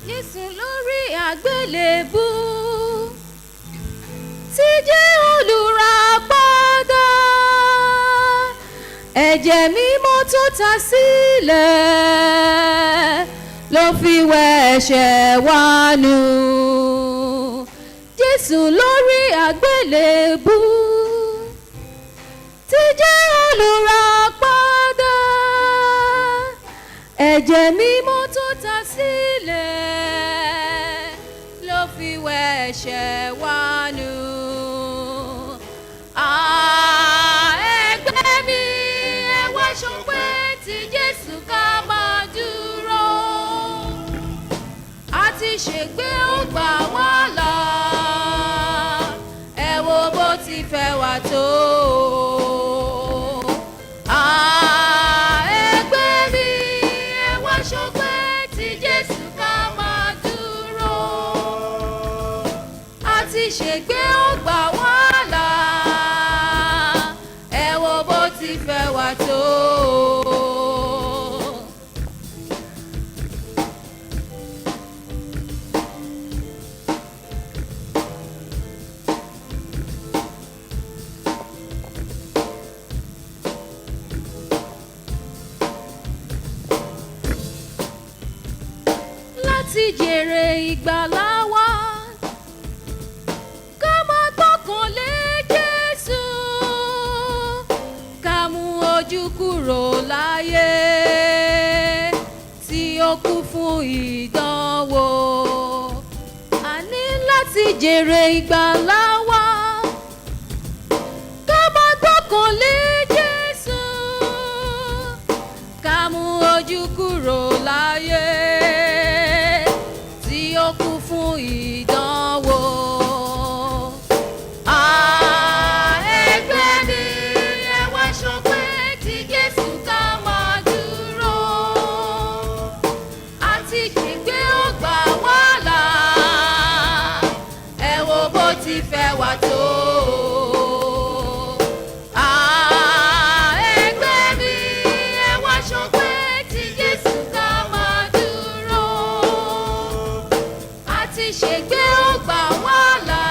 Jésù lórí àgbélébú tí jẹ́ olùràpadà, ẹ̀jẹ̀ mímọ́ tó ta sílẹ̀ ló fi wẹ̀ ẹ̀ṣẹ̀ wa nù. Jésù lórí àgbélébú tí jẹ́ olùràpadà, ẹ̀jẹ̀ mímọ́ tó ta sílẹ̀ ló fi wẹ̀ ẹ̀ṣẹ̀ wa nù. Ẹgbẹ́ mi ẹ wá ṣọpẹ́ tí Jésù ká máa dúró, àti ṣègbé ó gbà wá là, ẹ wo bó ti fẹ́ wá tó. Ṣègbé ó gbà wá là, ẹ wo bó ti fẹ́ wá tó. Láti jèrè ìgbàlà wa, kúrò láyé tí ó kú fún ìdánwò. A ní láti jèrè ìgbàlà wa, ká má gbọ́kànlé Jésù, ká mú ojú kúrò láyé tí ó kú fún ìdánwò. Fẹ́ wá tó. Ẹgbẹ́ mi ẹ wá ṣọpẹ́ tí Jésù ká máa dúró, àti ṣègbé ó gbà wá là,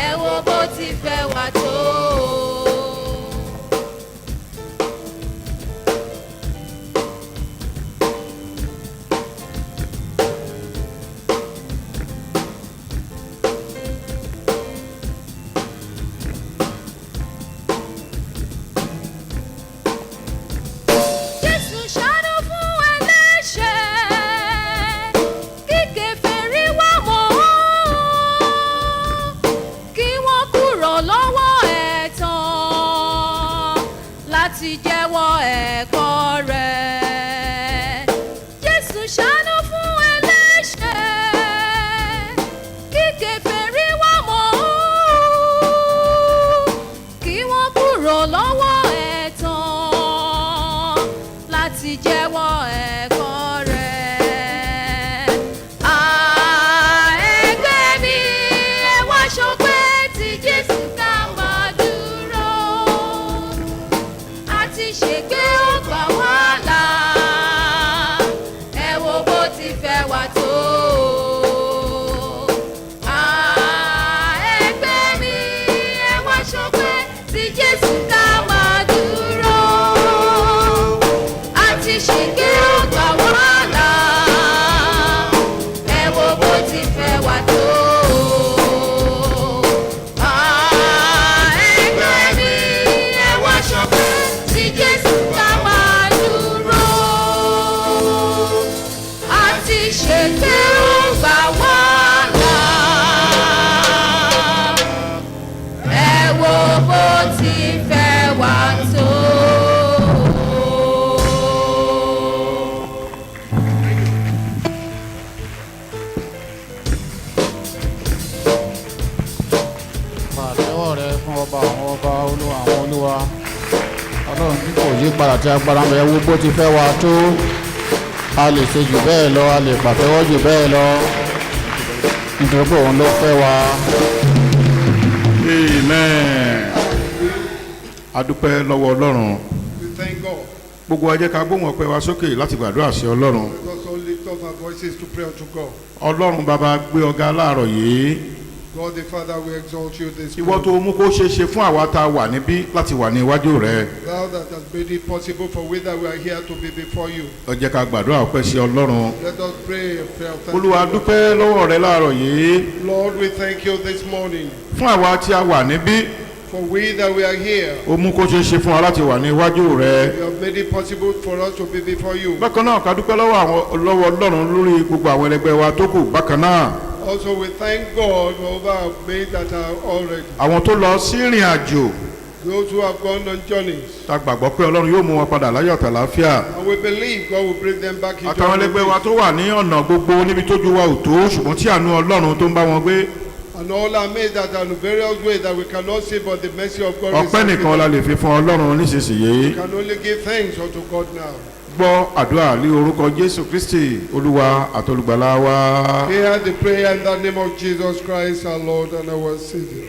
ẹ wo bó ti fẹ́ wá tó. Láti jẹ́wọ́ ẹ̀kọ́ rẹ̀, Jésù ṣàánú fún ẹlẹ́ṣẹ̀, kí kèfèrí wá mọ̀ kí wọ́n kúrò lọ́wọ́ ẹ̀tàn, láti jẹ́wọ́ ẹ̀kọ́ rẹ̀. Ẹgbẹ́ mi ẹ wá ṣọpẹ́ tí Jésù ká máa dúró, àti ṣègbé ó gbà wá là, ẹ wo bó ti fẹ́ wá tó. Ẹgbẹ́ mi ẹ wá ṣọpẹ́ tí Jésù ká máa dúró, àti ṣègbé ó gbà wá là, ẹ wo bó ti fẹ́ wá tó. Ẹgbẹ́ mi ẹ wá ṣọpẹ́ tí Jésù ká máa dúró, àti ṣègbé ó gbà wá là, ẹ wo bó ti fẹ́ wá tó. Pàtẹ́wọ́ rẹ fún ọba àwọn ọba, olúwa àwọn olúwa, Ọlọ́run tí kò yí padà tí agbára ń bẹ, wo bó ti fẹ́ wá tó. A lè ṣe jù bẹ́ẹ̀ lọ, a lè pàtẹ́wọ́ jù bẹ́ẹ̀ lọ, nítorí pé òun ló fẹ́ wá. Amen. A dúpẹ́ lọ́wọ́ Ọlọ́run. We thank God. Gbogbo wa jẹ́ ká gbóhùn ọpẹ́ wa sókè láti gbàdúrà sí Ọlọ́run. Let us all lift up our voices to pray unto God. Ọlọ́run bàbá gbé ọ̀gá láàárọ̀ yìí. God the Father, we exalt you this Ìwọ morning. tó mú kó ṣeé ṣe fún àwa tá a wà níbí láti wà ní iwájú rẹ. Thou that has made it possible for we that we are here to be before you. Ó jẹ́ ká gbàdúrà ọpẹ́ sí Ọlọ́run. Let us pray a prayer of Olúwa thanksgiving. dúpẹ́ lọ́wọ́ rẹ láàárọ̀ yìí Lord, we thank you this morning fún àwa tí a wà níbí. for we that we are here. Ó mú kó ṣeé ṣe fún wa láti wà ní iwájú rẹ. You have made it possible for us to be before you. Bákan náà ká dúpẹ́ lọ́wọ́ Ọlọ́run lórí gbogbo àwọn ẹlẹgbẹ́ wa tó kù. Bákan náà Also, we thank God for over our mates that are already. àwọn tó lọ sí ìrìn àjò Those who have gone on journeys. tá gbàgbọ́ pé Ọlọ́run yóò mú wọn padà láyọ̀ àtàlàáfíà. And we believe God will bring them back into Àtàwọn ẹlẹgbẹ́ wa tó wà ní ọ̀nà gbogbo níbi tójú wa ò tó ṣùgbọ́n tí àánú Ọlọ́run tó ń bá wọn gbé. And all our mates that are in various ways that we cannot see, but the mercy of God is Ọpẹ́ nìkan la lè fi fún Ọlọ́run nísinsìnyí. We can only give thanks unto God now. Gbọ́ àdúrà ní orúkọ Jésù Kristi Olúwa àtolùgbàlà wa. Hear the prayer in the name of Jesus Christ, our Lord and our Savior.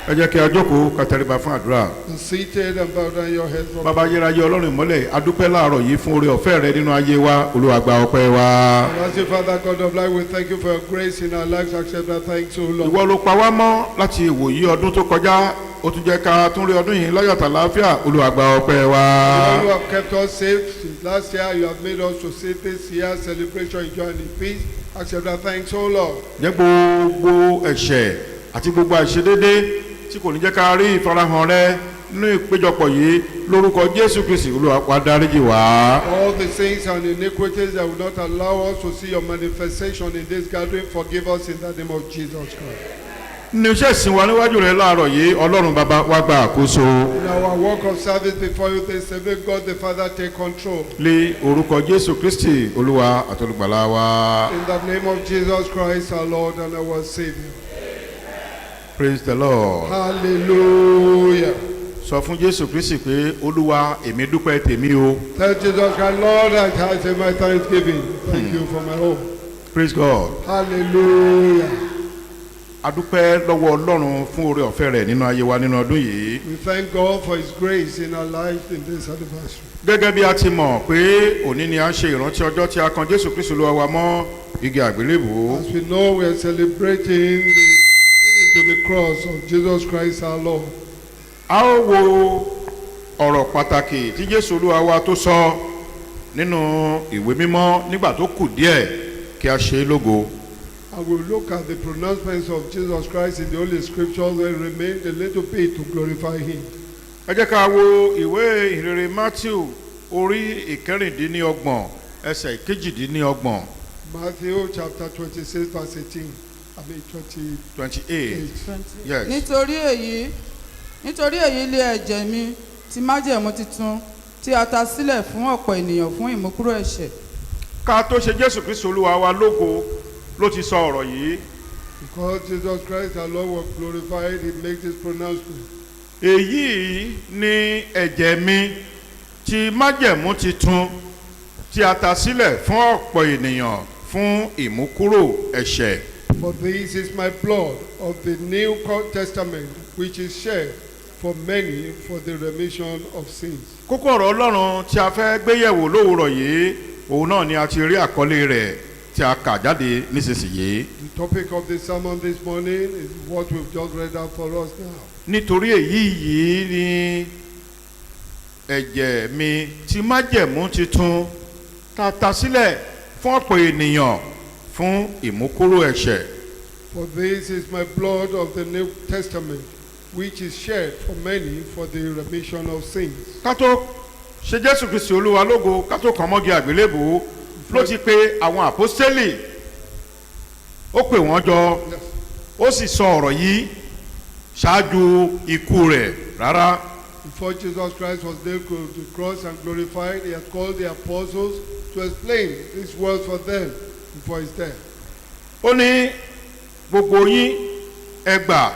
Ẹ jẹ́ kí a jókòó ká tẹríba fún àdúrà. Be seated and bow down your heads. Bàbá ayérayé Ọlọ́run ìmọ́lẹ̀ a dúpẹ́ láàárọ̀ yìí fún oore ọ̀fẹ́ rẹ nínú ayé wa. Olúwa gba ọpẹ́ wa. And as your Father, God of life, we thank you for your grace in our lives. Accept our thanks, O Lord. Ìwọ ló pa wá mọ́ láti ìwòyí ọdún tó kọjá. Ó tún jẹ́ ká tún rí ọdún yìí láyọ̀ àtàlàáfíà. Olúwa gba ọpẹ́ wa. You have kept us safe since last year. You have made us to see this year's celebration in joy and in peace. Accept our thanks, O Lord. Jẹ́ gbogbo ẹ̀ṣẹ̀ àti gbogbo àìṣedédé tí kò ní jẹ́ ká rí ìfarahàn rẹ nínú ìpéjọpọ̀ yìí lórúkọ Jésù Kristi Olúwa wá dáríjì wá. All the sins and iniquities that will not allow us to see your manifestation in this gathering, forgive us in the name of Jesus Christ. Nínú iṣẹ́ ìsìn wa níwájú rẹ láàárọ̀ yìí Ọlọ́run bàbá wá gba àkóso. In our work of service before you this evening, God the Father take control. Lé orúkọ Jésù Kristi Olúwa àtolùgbàlà wa. In the name of Jesus Christ, our Lord and our Savior. Praise the Lord. Hallelujah. Sọ fún Jésù Kristi pé Olúwa èmi dúpẹ́ tèmi o. Tell Jesus Christ, Lord, I say my thanksgiving. Thank you for my home. Praise God. Hallelujah. A dúpẹ́ lọ́wọ́ Ọlọ́run fún oore ọ̀fẹ́ rẹ̀ nínú ayé wa nínú ọdún yìí. We thank God for His grace in our life in this anniversary. Gẹ́gẹ́ bí a ti mọ̀ pé òní ni a ń ṣe ìrántí ọjọ́ tí a kan Jésù Kristi Olúwa wa mọ́ igi àgbélébùú. As we know, we are celebrating to the cross of Jesus Christ our Lord. A ó wo ọ̀rọ̀ pàtàkì tí Jésù Olúwa wa tó sọ nínú ìwé mímọ́ nígbà tó kù díẹ̀ kí a ṣe é lógo. And we'll look at the pronouncements of Jesus Christ in the Holy Scriptures where it remained a little bit to glorify Him. Ẹ jẹ́ ká wo ìwé ìhìnrere Matthew orí ìkẹrìndínlọ́gbọ̀n ẹsẹ̀ ìkejìdínlọ́gbọ̀n. Matthew chapter 26 verse 18. 28. Yes. nítorí èyí lé ẹ̀jẹ̀ mi ti májẹ̀mú titun tí a ta sílẹ̀ fún ọ̀pọ̀ ènìyàn fún ìmúkúrò ẹ̀ṣẹ̀. Ká tó ṣe Jésù Kristi Olúwa wa lógo ló ti sọ ọ̀rọ̀ yìí. Because Jesus Christ our Lord was glorified, He makes this pronouncement. Èyí ni ẹ̀jẹ̀ mi ti májẹ̀mú titun tí a ta sílẹ̀ fún ọ̀pọ̀ ènìyàn fún ìmúkúrò ẹ̀ṣẹ̀. For this is my blood of the New Testament, which is shed for many for the remission of sins. Kókó ọ̀rọ̀ Ọlọ́run tí a fẹ́ gbéyẹ̀wò lówùúrọ̀ yìí òun náà ni a ti rí àkọlé rẹ̀ tí a kà jáde nísinsìnyí. The topic of the sermon this morning is what we've just read out for us now. Nítorí èyí yìí ni ẹ̀jẹ̀ mi ti májẹ̀mú titun tá a ta sílẹ̀ fún ọ̀pọ̀ ènìyàn fún ìmúkúrò ẹ̀ṣẹ̀. For this is my blood of the New Testament, which is shed for many for the remission of sins. Ká tó ṣe Jésù Kristi Olúwa lógo ká tó kàn mọ́gi àgbélébùú ló ti pe àwọn àpọ́stélì ó pè wọ́n jọ ó sì sọ ọ̀rọ̀ yìí ṣáájú ikú rẹ̀ rárá. Before Jesus Christ was nailed to the cross and glorified, He had called the apostles to explain these words for them before His death. Ó ní gbogbo yín ẹ gbà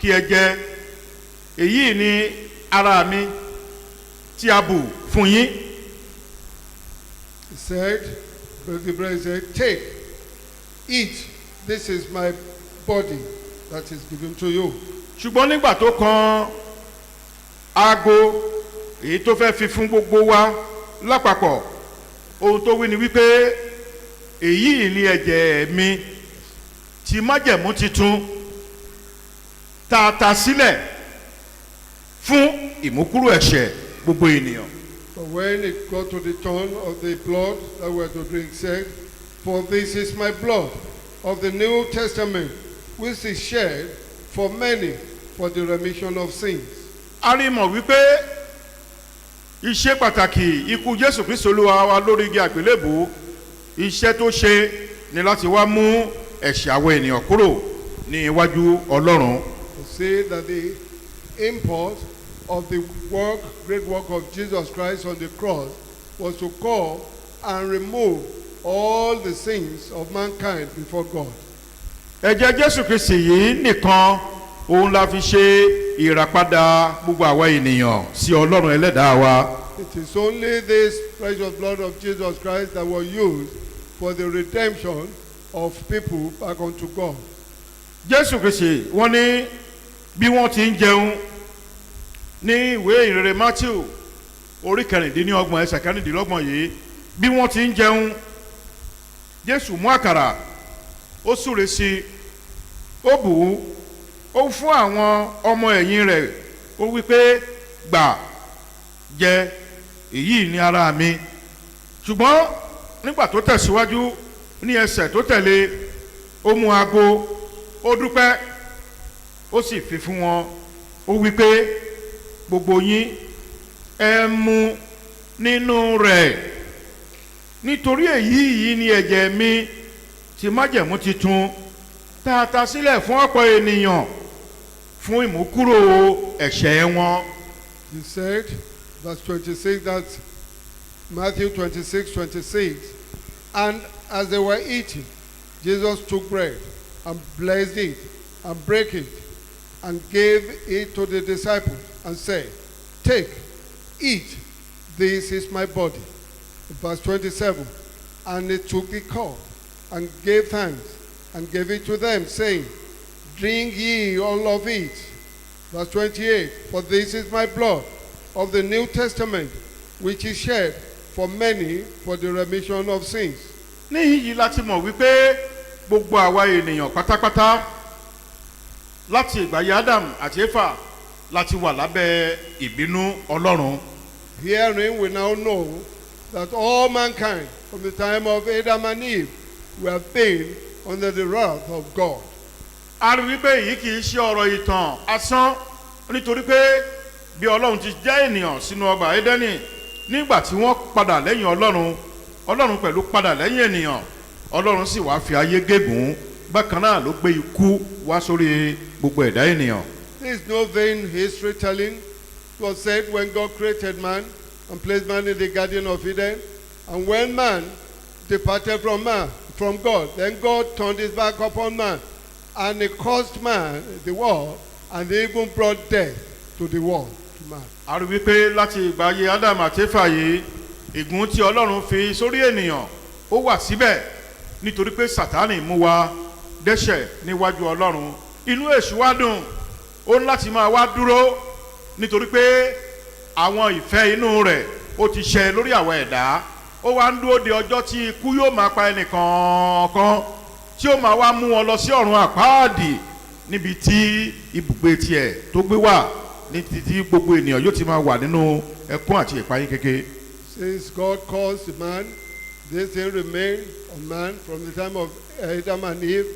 kí ẹ jẹ èyí ni ara mi tí a bù fún yín. He said, the bread said, take, eat, this is my body that is given to you. Ṣùgbọ́n nígbà tó kan aago èyí tó fẹ́ fi fún gbogbo wa lápapọ̀ ohun tó wí ni wípé èyí ni ẹ̀jẹ̀ mi ti májẹ̀mú titun tá a ta sílẹ̀ fún ìmúkúrò ẹ̀ṣẹ̀ gbogbo ènìyàn. But when it got to the turn of the blood that we were to drink, said, "For this is my blood of the New Testament, which is shed for many for the remission of sins." a rí mọ̀ wípé iṣẹ́ pàtàkì ikú Jésù Kristi Olúwa wa lórí igi àgbélébùú iṣẹ́ tó ṣe ni láti wá mú ẹ̀ṣẹ̀ àwọn ènìyàn kúrò ní iwájú Ọlọ́run. To say that the import of the great work of Jesus Christ on the cross was to come and remove all the sins of mankind before God. Ẹ̀jẹ̀ Jésù Kristi yìí nìkan òun la fi ṣe ìràpadà gbogbo àwa ènìyàn sí Ọlọ́run ẹlẹ́dàá wa. It is only this precious blood of Jesus Christ that was used for the redemption of people back unto God. Jésù Kristi wọ́n ní bí wọ́n ti ń jẹun ní ìwé ìrere Matthew orí kẹrìndínlọ́gbọ̀n ẹsẹ̀ kẹrìndínlọ́gbọ̀n yìí bí wọ́n ti ń jẹun Jésù mú àkàrà ó súre sí i ó bù ú ó fún àwọn ọmọ ẹ̀yìn rẹ̀ ó wí pé gbà jẹ èyí ni ara mi ṣùgbọ́n nígbà tó tẹ̀síwájú ní ẹsẹ̀ tó tẹ̀lé ó mú ago ó dúpẹ́ ó sì fi fún wọn ó wí pé gbogbo yín ẹ mu nínú rẹ̀ nítorí èyí yìí ni ẹ̀jẹ̀ mi ti májẹ̀mú titun tá a ta sílẹ̀ fún ọ̀pọ̀ ènìyàn fún ìmúkúrò ẹ̀ṣẹ̀ wọn. He said, verse 26, that's Matthew 26:26, and as they were eating, Jesus took bread and blessed it and broke it and gave it to the disciples and said, "Take, eat, this is my body." Verse 27, and he took the cup and gave thanks and gave it to them, saying, "Drink ye all of it." Verse 28, "For this is my blood of the New Testament, which is shed for many for the remission of sins." Níhìn yìí láti mọ̀ wípé gbogbo àwa ènìyàn pátápátá láti ìgbàyé Adam àti Éfà láti wà lábẹ́ ìbínú Ọlọ́run. Herein we now know that all mankind from the time of Adam and Eve were been under the wrath of God. A rí wípé èyí kì í ṣe ọ̀rọ̀ ìtàn asán nítorí pé bí Ọlọ́run ti já ènìyàn sínú ọgbà Édẹ́nì nígbà tí wọ́n padà lẹ́yìn Ọlọ́run Ọlọ́run pẹ̀lú padà lẹ́yìn ènìyàn Ọlọ́run sì wá fi ayé gégùn bákan náà ló gbé ikú wá sórí gbogbo ẹ̀dá ènìyàn. There is no vain history telling. It was said when God created man and placed man in the Garden of Eden, and when man departed from God, then God turned his back upon man, and he caused man, the world, and they even brought death to the world, to man. A rí wípé láti ìgbà ayé Adam àti Éfà yìí ègún tí Ọlọ́run fi sórí ènìyàn ó wà síbẹ̀ nítorí pé Sátánì mú wa dẹ́ṣẹ̀ níwájú Ọlọ́run inú èṣù wá dùn ó ní láti máa wá dúró nítorí pé àwọn ìfẹ́ inú rẹ̀ ó ti ṣẹ lórí àwọn ẹ̀dá ó wá ń dúró de ọjọ́ tí ikú yóò máa pa ẹnìkọ̀ọ̀kan tí ó máa wá mú wọn lọ sí ọ̀run àpáàdì níbi tí ibùgbé tiẹ̀ tó gbé wà ní títí gbogbo ènìyàn yóò ti máa wà nínú ẹkún àti ìpayín kékeré. Since God caused man, this thing remained on man from the time of Adam and Eve.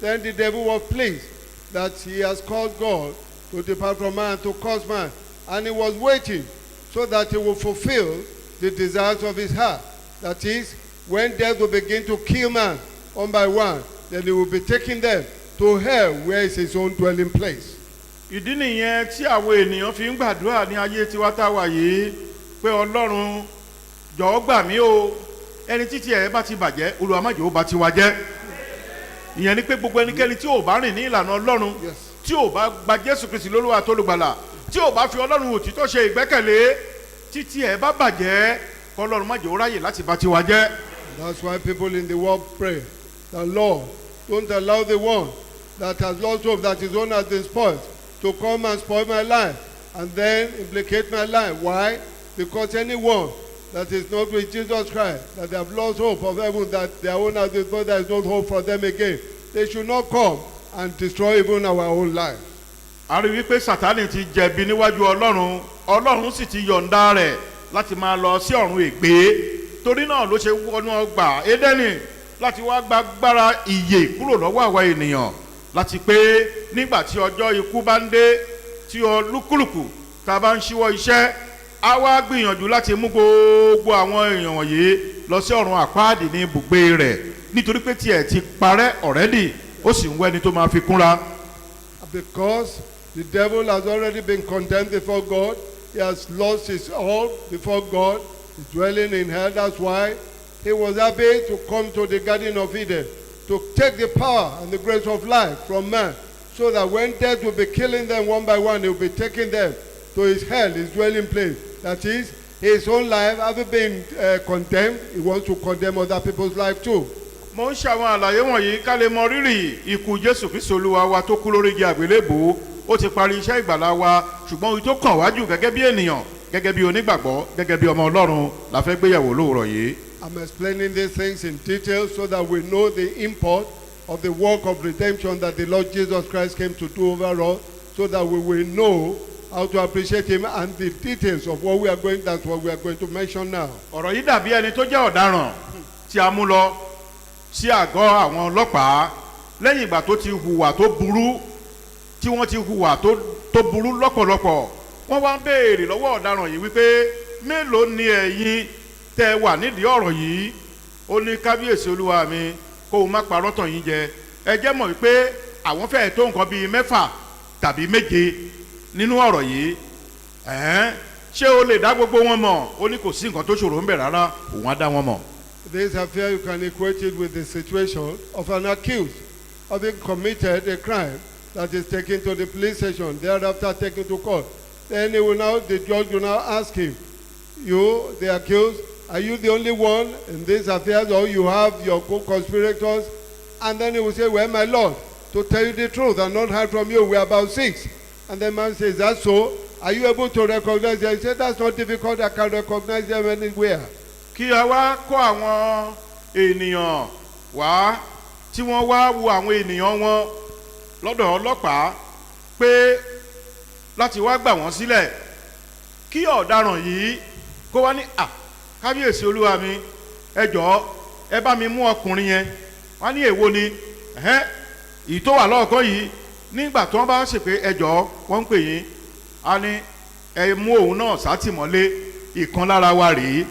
Then the devil was pleased that he has caused God to depart from man, to cause man. And he was waiting so that he will fulfill the desires of his heart. That is, when death will begin to kill man one by one, then he will be taking them to hell, where is his own dwelling place. Ìdí nìyẹn tí àwọn ènìyàn fi ń gbàdúrà ní ayé tiwa táwa yìí pé Ọlọ́run jọ̀ọ́ gbà mí o ẹni títí ẹ̀ bá ti bàjẹ́ Olúwa má jẹ́ ó bà tiwa jẹ́. Ìyẹn ni pé gbogbo ẹnikẹ́ni tí ò bá rìn ní ìlànà Ọlọ́run tí ò bá gba Jésù Kristi lólúwa tó lùgbàlà tí ò bá fi Ọlọ́run òtítọ́ ṣe ìgbẹ́kẹ̀lé títí ẹ̀ bá bàjẹ́ k'Ọlọ́run má jẹ́ ó ráyè láti bà tiwa jẹ́. That's why people in the world pray, the Lord, don't allow the one that has lost hope, that his own has been spoiled, to come and spoil my life. and then implicate my life. Why? Because anyone that is not with Jesus Christ, that they have lost hope of heaven, that their own as is there is no hope for them again, they should not come and destroy even our own life. a rí wípé Sátánì ti jẹ̀bi níwájú Ọlọ́run, Ọlọ́run sì ti yọ̀ǹda rẹ̀ láti máa lọ sí ọ̀run ègbé. Torí náà ló ṣe wọnú ọgbà Édẹ́nì láti wá gbàgbára ìyè kúrò lọ́wọ́ àwa ènìyàn, láti pé nígbà tí ọjọ́ ikú bá ń dé, tí olúkúlùkù tá a bá ń ṣíwọ́ iṣẹ́, a wá gbìyànjú láti mú gbogbo àwọn èèyàn wọ̀nyí lọ sí ọ̀run àpáàdì ní ibùgbé rẹ̀, nítorí pé tiẹ̀ ti parẹ́ already, ó sì ń wẹ́ni tó máa fi kúnra. Because the devil has already been condemned before God, he has lost his all before God, he's dwelling in hell. That's why he was happy to come to the Garden of Eden, to take the power and the grace of life from man, so that when death will be killing them one by one, he will be taking them to his hell, his dwelling place. That is, his own life, having been condemned, he wants to condemn other people's life too. Mo ń ṣàwọn àlàyé wọ̀nyí ká lè mọ rírì ikú Jésù Kristi Olúwa wa tó kú lórí igi àgbélébùú. Ó ti parí iṣẹ́ ìgbàlà wa, ṣùgbọ́n ohun tó kàn wájú gẹ́gẹ́ bí ènìyàn, gẹ́gẹ́ bí onígbàgbọ́, gẹ́gẹ́ bí ọmọ Ọlọ́run la fẹ́ gbéyàwó lóòrọ̀ yìí. I'm explaining these things in detail so that we know the import of the work of redemption that the Lord Jesus Christ came to do over us, so that we will know how to appreciate him and the details of what we are going, that's what we are going to mention now. Ọ̀rọ̀ yìí dàbí ẹni tó jẹ́ ọ̀daràn tí a mú lọ sí àgọ́ àwọn ọlọ́pàá lẹ́yìn ìgbà tó ti hùwà tó burú, tí wọ́n ti hùwà tó burú lọ́pọ̀lọpọ̀. Wọ́n wá ń béèrè lọ́wọ́ ọ̀daràn yìí wípé mélòó ni ẹ̀yin tẹ́ wà nídìí ọ̀rọ̀ yìí? Ó ní kábíyèsí olúwa mi, kó o má parọ́ tàn yín jẹ. Ẹ jẹ́ mọ̀ wípé àwọn fẹ́ẹ̀ tó nǹkan bíi 6 tàbí 7 nínú ọ̀rọ̀ yìí. Ṣé o lè dá gbogbo wọn mọ̀? Ó ní kò sí nǹkan tó ṣòro ń bẹ̀ rárá, òun á dá wọn mọ̀. This affair, you can equate it with the situation of an accused having committed a crime that is taken to the police station, thereafter taken to court. Then the judge will now ask him, you, the accused, are you the only one in this affair, or you have your co-conspirators? And then he will say, well, my lord, to tell you the truth and not hide from you, we are about 6. And the man says, that's so? Are you able to recognize them? He said, that's not difficult, I can recognize them anywhere. Kí a wá kó àwọn ènìyàn wá tí wọ́n wá wo àwọn ènìyàn wọn lọ́dọ̀ ọlọ́pàá pé láti wá gbà wọ́n sílẹ̀, kí ọ̀daràn yìí kó wá ní kábíyèsí olúwa mi, ẹ jọ̀ọ́ ẹ bá mi mú ọkùnrin yẹn. Wọ́n ní èwo ni èyí tó wà lọ́ọ̀kan yìí. Nígbà tí wọ́n bá ṣe pé ẹ jọ̀ọ́ wọ́n ń pè yín, a ní ẹ mú òun náà sátìmọ́lé, ìkan lára wa rèé.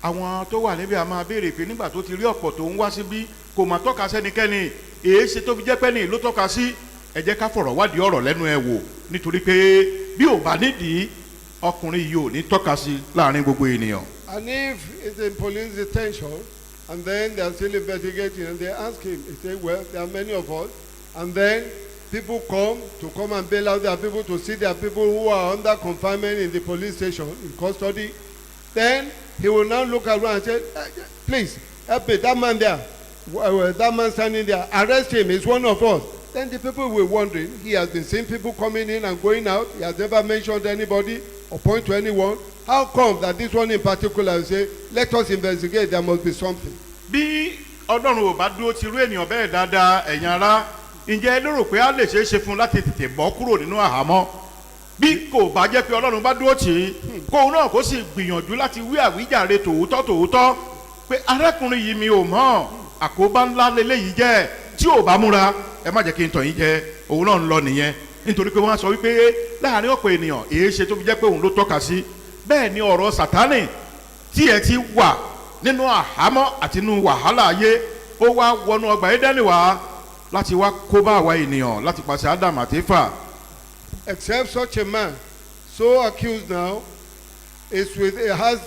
Àwọn tó wà níbẹ̀ a máa béèrè pé nígbà tó ti rí ọ̀pọ̀ tó ń wá síbí kò mà tọ́ka sẹ́nikẹ́ni, èé ṣe tó fi jẹ́ pẹ́ni ló tọ́ka sí. Ẹ jẹ́ ká fọ̀rọ̀ wádìí ọ̀rọ̀ lẹ́nu ẹ wò, nítorí pé bí ò bá nídìí ọkùnrin yìí ò ní tọ́ka sí láàrin gbogbo ènìyàn. And if it's in police detention and then they are still investigating and they ask him, he say, well, there are many of us, and then people come and bail out their people, to see their people who are under confinement in the police station in custody. Then he will now look around and say, please help me, that man there, that man standing there, arrest him, he's one of us. Then the people will be wondering, he has been seeing people coming in and going out, he has never mentioned anybody or point to anyone. How come that this one in particular will say, let us investigate, there must be something? Bí Ọlọ́run ò bá dúró ti rú ènìyàn bẹ́ẹ̀ dáadáa, ẹ̀yin ará, ǹjẹ́ ẹ lérò pé a lè ṣeé ṣe fún un láti tètè bọ́ kúrò nínú àhámọ́? Bí kò bá jẹ́ pé Ọlọ́run bá dúró tì í, kóun náà kó sì gbìyànjú láti wí àwíjàre tòótọ́ pé arákùnrin yìí mi ò mọ̀, àkóbá ńlá leléyìí jẹ́, tí ò bá múra ẹ má jẹ́ kí n tàn yín jẹ, òun náà ń lọ nìyẹn. Nítorí pé wọ́n á sọ wípé láàrin ọ̀pọ̀ ènìyàn èé ṣe tó fi jẹ́ pé òun ló tọ́ka sí. Bẹ́ẹ̀ ni ọ̀rọ̀ Sátánì tí ẹ ti wà nínú àhámọ́ àti nínú wàhálà ayé, ó wá wọnú ọgbà Édẹ́nì wá láti wá kó bá àwa ènìyàn láti pàṣẹ Ádámù àti Éfà. Except such a man, so accused now, has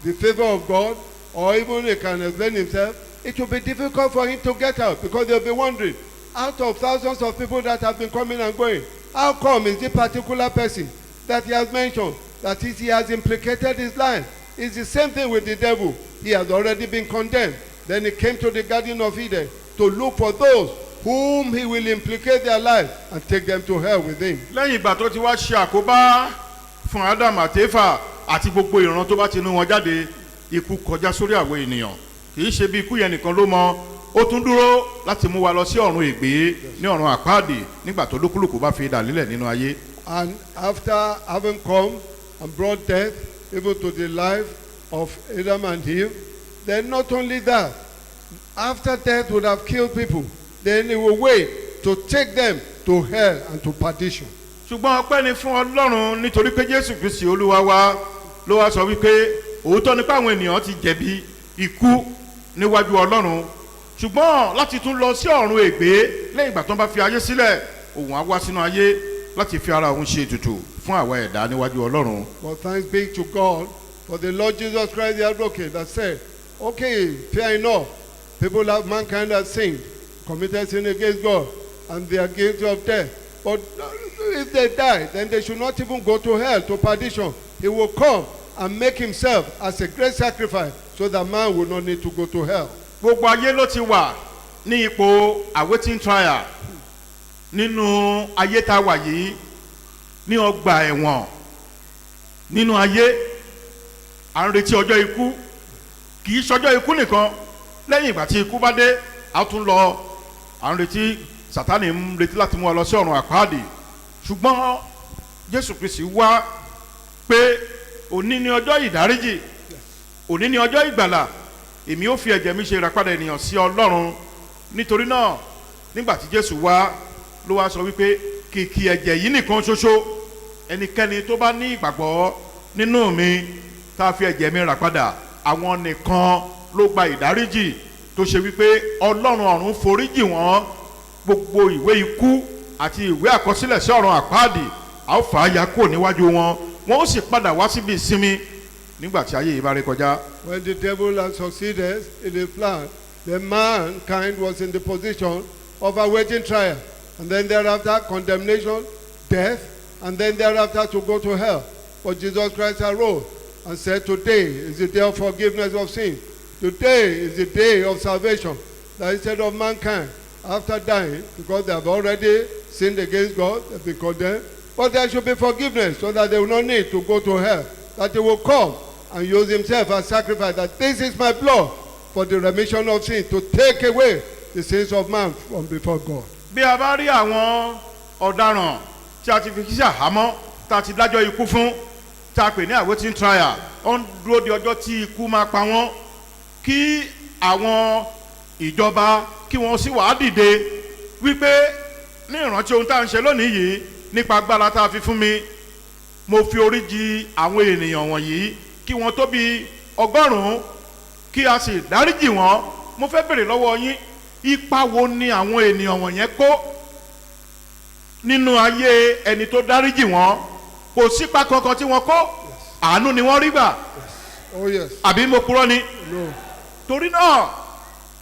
the favor of God, or even he can explain himself, it will be difficult for him to get out, because they'll be wondering, out of thousands of people that have been coming and going, how come is this particular person that he has mentioned, that is, he has implicated his life? It's the same thing with the devil. He has already been condemned. Then he came to the Garden of Eden to look for those whom he will implicate their life and take them to hell with him. lẹ́yìn ìgbà tó ti wá ṣe àkóbá fún Ádámù àti Éfà àti gbogbo ìran tó bá ti inú wọn jáde, ikú kọjá sórí àwọn ènìyàn. kì í ṣe bí ikú yẹn nìkan ló mọ, ó tún dúró láti mú wa lọ sí ọ̀run ègbé ní ọ̀run àpáàdì nígbà tó lúkúlùkù bá fi idà lílẹ̀ nínú ayé. And after having come and brought death even to the life of Adam and Eve, then not only that, after death would have killed people, then he will wait to take them to hell and to perdition. ṣùgbọ́n ọpẹ́ ni fún Ọlọ́run nítorí pé Jésù Kristi Olúwa wa ló wá sọ wípé òótọ́ nípa àwọn ènìyàn ti jẹ̀bi ikú níwájú Ọlọ́run, ṣùgbọ́n láti tún lọ sí ọ̀run ègbé lẹ́yìn ìgbà tó ń bá fi ayé sílẹ̀, òun á wá sínú ayé láti fi ara òun ṣe ètùtù fún àwa ẹ̀dá níwájú Ọlọ́run. But thanks be to God for the Lord Jesus Christ the advocate that said, okay, fear enough, people of mankind have sinned, committed sin against God, and they are guilty of death. But if they die, then they should not even go to hell, to perdition. He will come and make himself as a great sacrifice so that man will not need to go to hell. gbogbo ayé ló ti wà ní ipò awaiting trial nínú ayé tá a wà yìí, ní ọgbà ẹ̀wọ̀n nínú ayé. à ń retí ọjọ́ ikú, kì í ṣọjọ́ ikú nìkan, lẹ́yìn ìgbà tí ikú bá dé a tún lọ. à ń retí, Sátánì ń retí láti mú wa lọ sí ọ̀run àpáàdì, ṣùgbọ́n Jésù Kristi wá pé òní ni ọjọ́ ìdáríjì, òní ni ọjọ́ ìgbàlà, èmi ó fi ẹ̀jẹ̀ mi ṣe ìràpadà ènìyàn sí Ọlọ́run. nítorí náà nígbà tí Jésù wá ló wá sọ wípé kìkì ẹ̀jẹ̀ yìí nìkan ṣoṣo, ẹnikẹ́ni tó bá ní ìgbàgbọ́ nínú mi tá a fi ẹ̀jẹ̀ mi ràpadà, àwọn nìkan ló gba ìdáríjì, tó ṣe wípé Ọlọ́run ọ̀run foríjì wọ́n gbogbo ìwé ikú àti ìwé àkọsílẹ̀ sí ọ̀run àpáàdì, a ó fà á ya kúrò níwájú wọn, wọn ó sì padà wá síbi ìsinmi nígbà tí ayé yìí bá ré kọjá. When the devil had succeeded in his plan, then mankind was in the position of awaiting trial, and then thereafter condemnation, death, and then thereafter to go to hell. But Jesus Christ arose and said, today is the day of forgiveness of sin. Today is the day of salvation. That instead of mankind, after dying, because they have already sinned against God, they have been condemned, but there should be forgiveness so that they will not need to go to hell. That he will come and use himself as sacrifice, that this is my blood for the remission of sin, to take away the sins of man from before God. bí a bá rí àwọn ọ̀daràn tí a ti fi kíṣà hámọ́, tá a ti dájọ́ ikú fún, tá a pè ní awaiting trial, ó ń dúró de ọjọ́ tí ikú máa pa wọ́n, kí àwọn ìjọba kí wọ́n sì wá dìde wípé ní ìrántí ohun tá à ń ṣe lónìí yìí, nípa agbára tá a fi fún mi, mo fi orí jì àwọn ènìyàn wọ̀nyí, kí wọ́n tó bí 100, kí a sì dáríjì wọ́n. mo fẹ́ bèrè lọ́wọ́ yín, ipa wo ni àwọn ènìyàn wọ̀nyẹn kó nínú ayé ẹni tó dáríjì wọ́n? kò sípa kankan tí wọ́n kó, àánú ni wọ́n rí gbà. Oh yes. àbí mo purọ́ ni? No. torí náà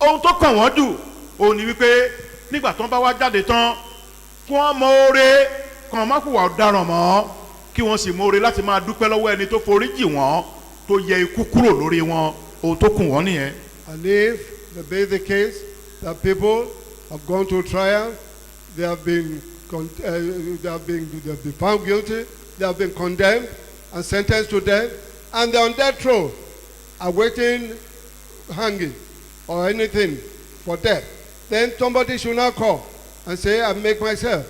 ohun tó kàn wọ́n jù òun ni wípé nígbà tó ń bá wá jáde tán, kí wọ́n mọ oore, kàn má hùwà ọ̀daràn mọ́, kí wọ́n sì mọ oore láti máa dúpẹ́ lọ́wọ́ ẹni tó foríjì wọ́n, tó yẹ ikú kúrò lórí wọn. ohun tó kùn wọ́n nìyẹn. And if the be the case that people have gone to trial, they have been found guilty, they have been condemned and sentenced to death, and they're on death row, awaiting hanging or anything for death, then somebody should now come and say, I make myself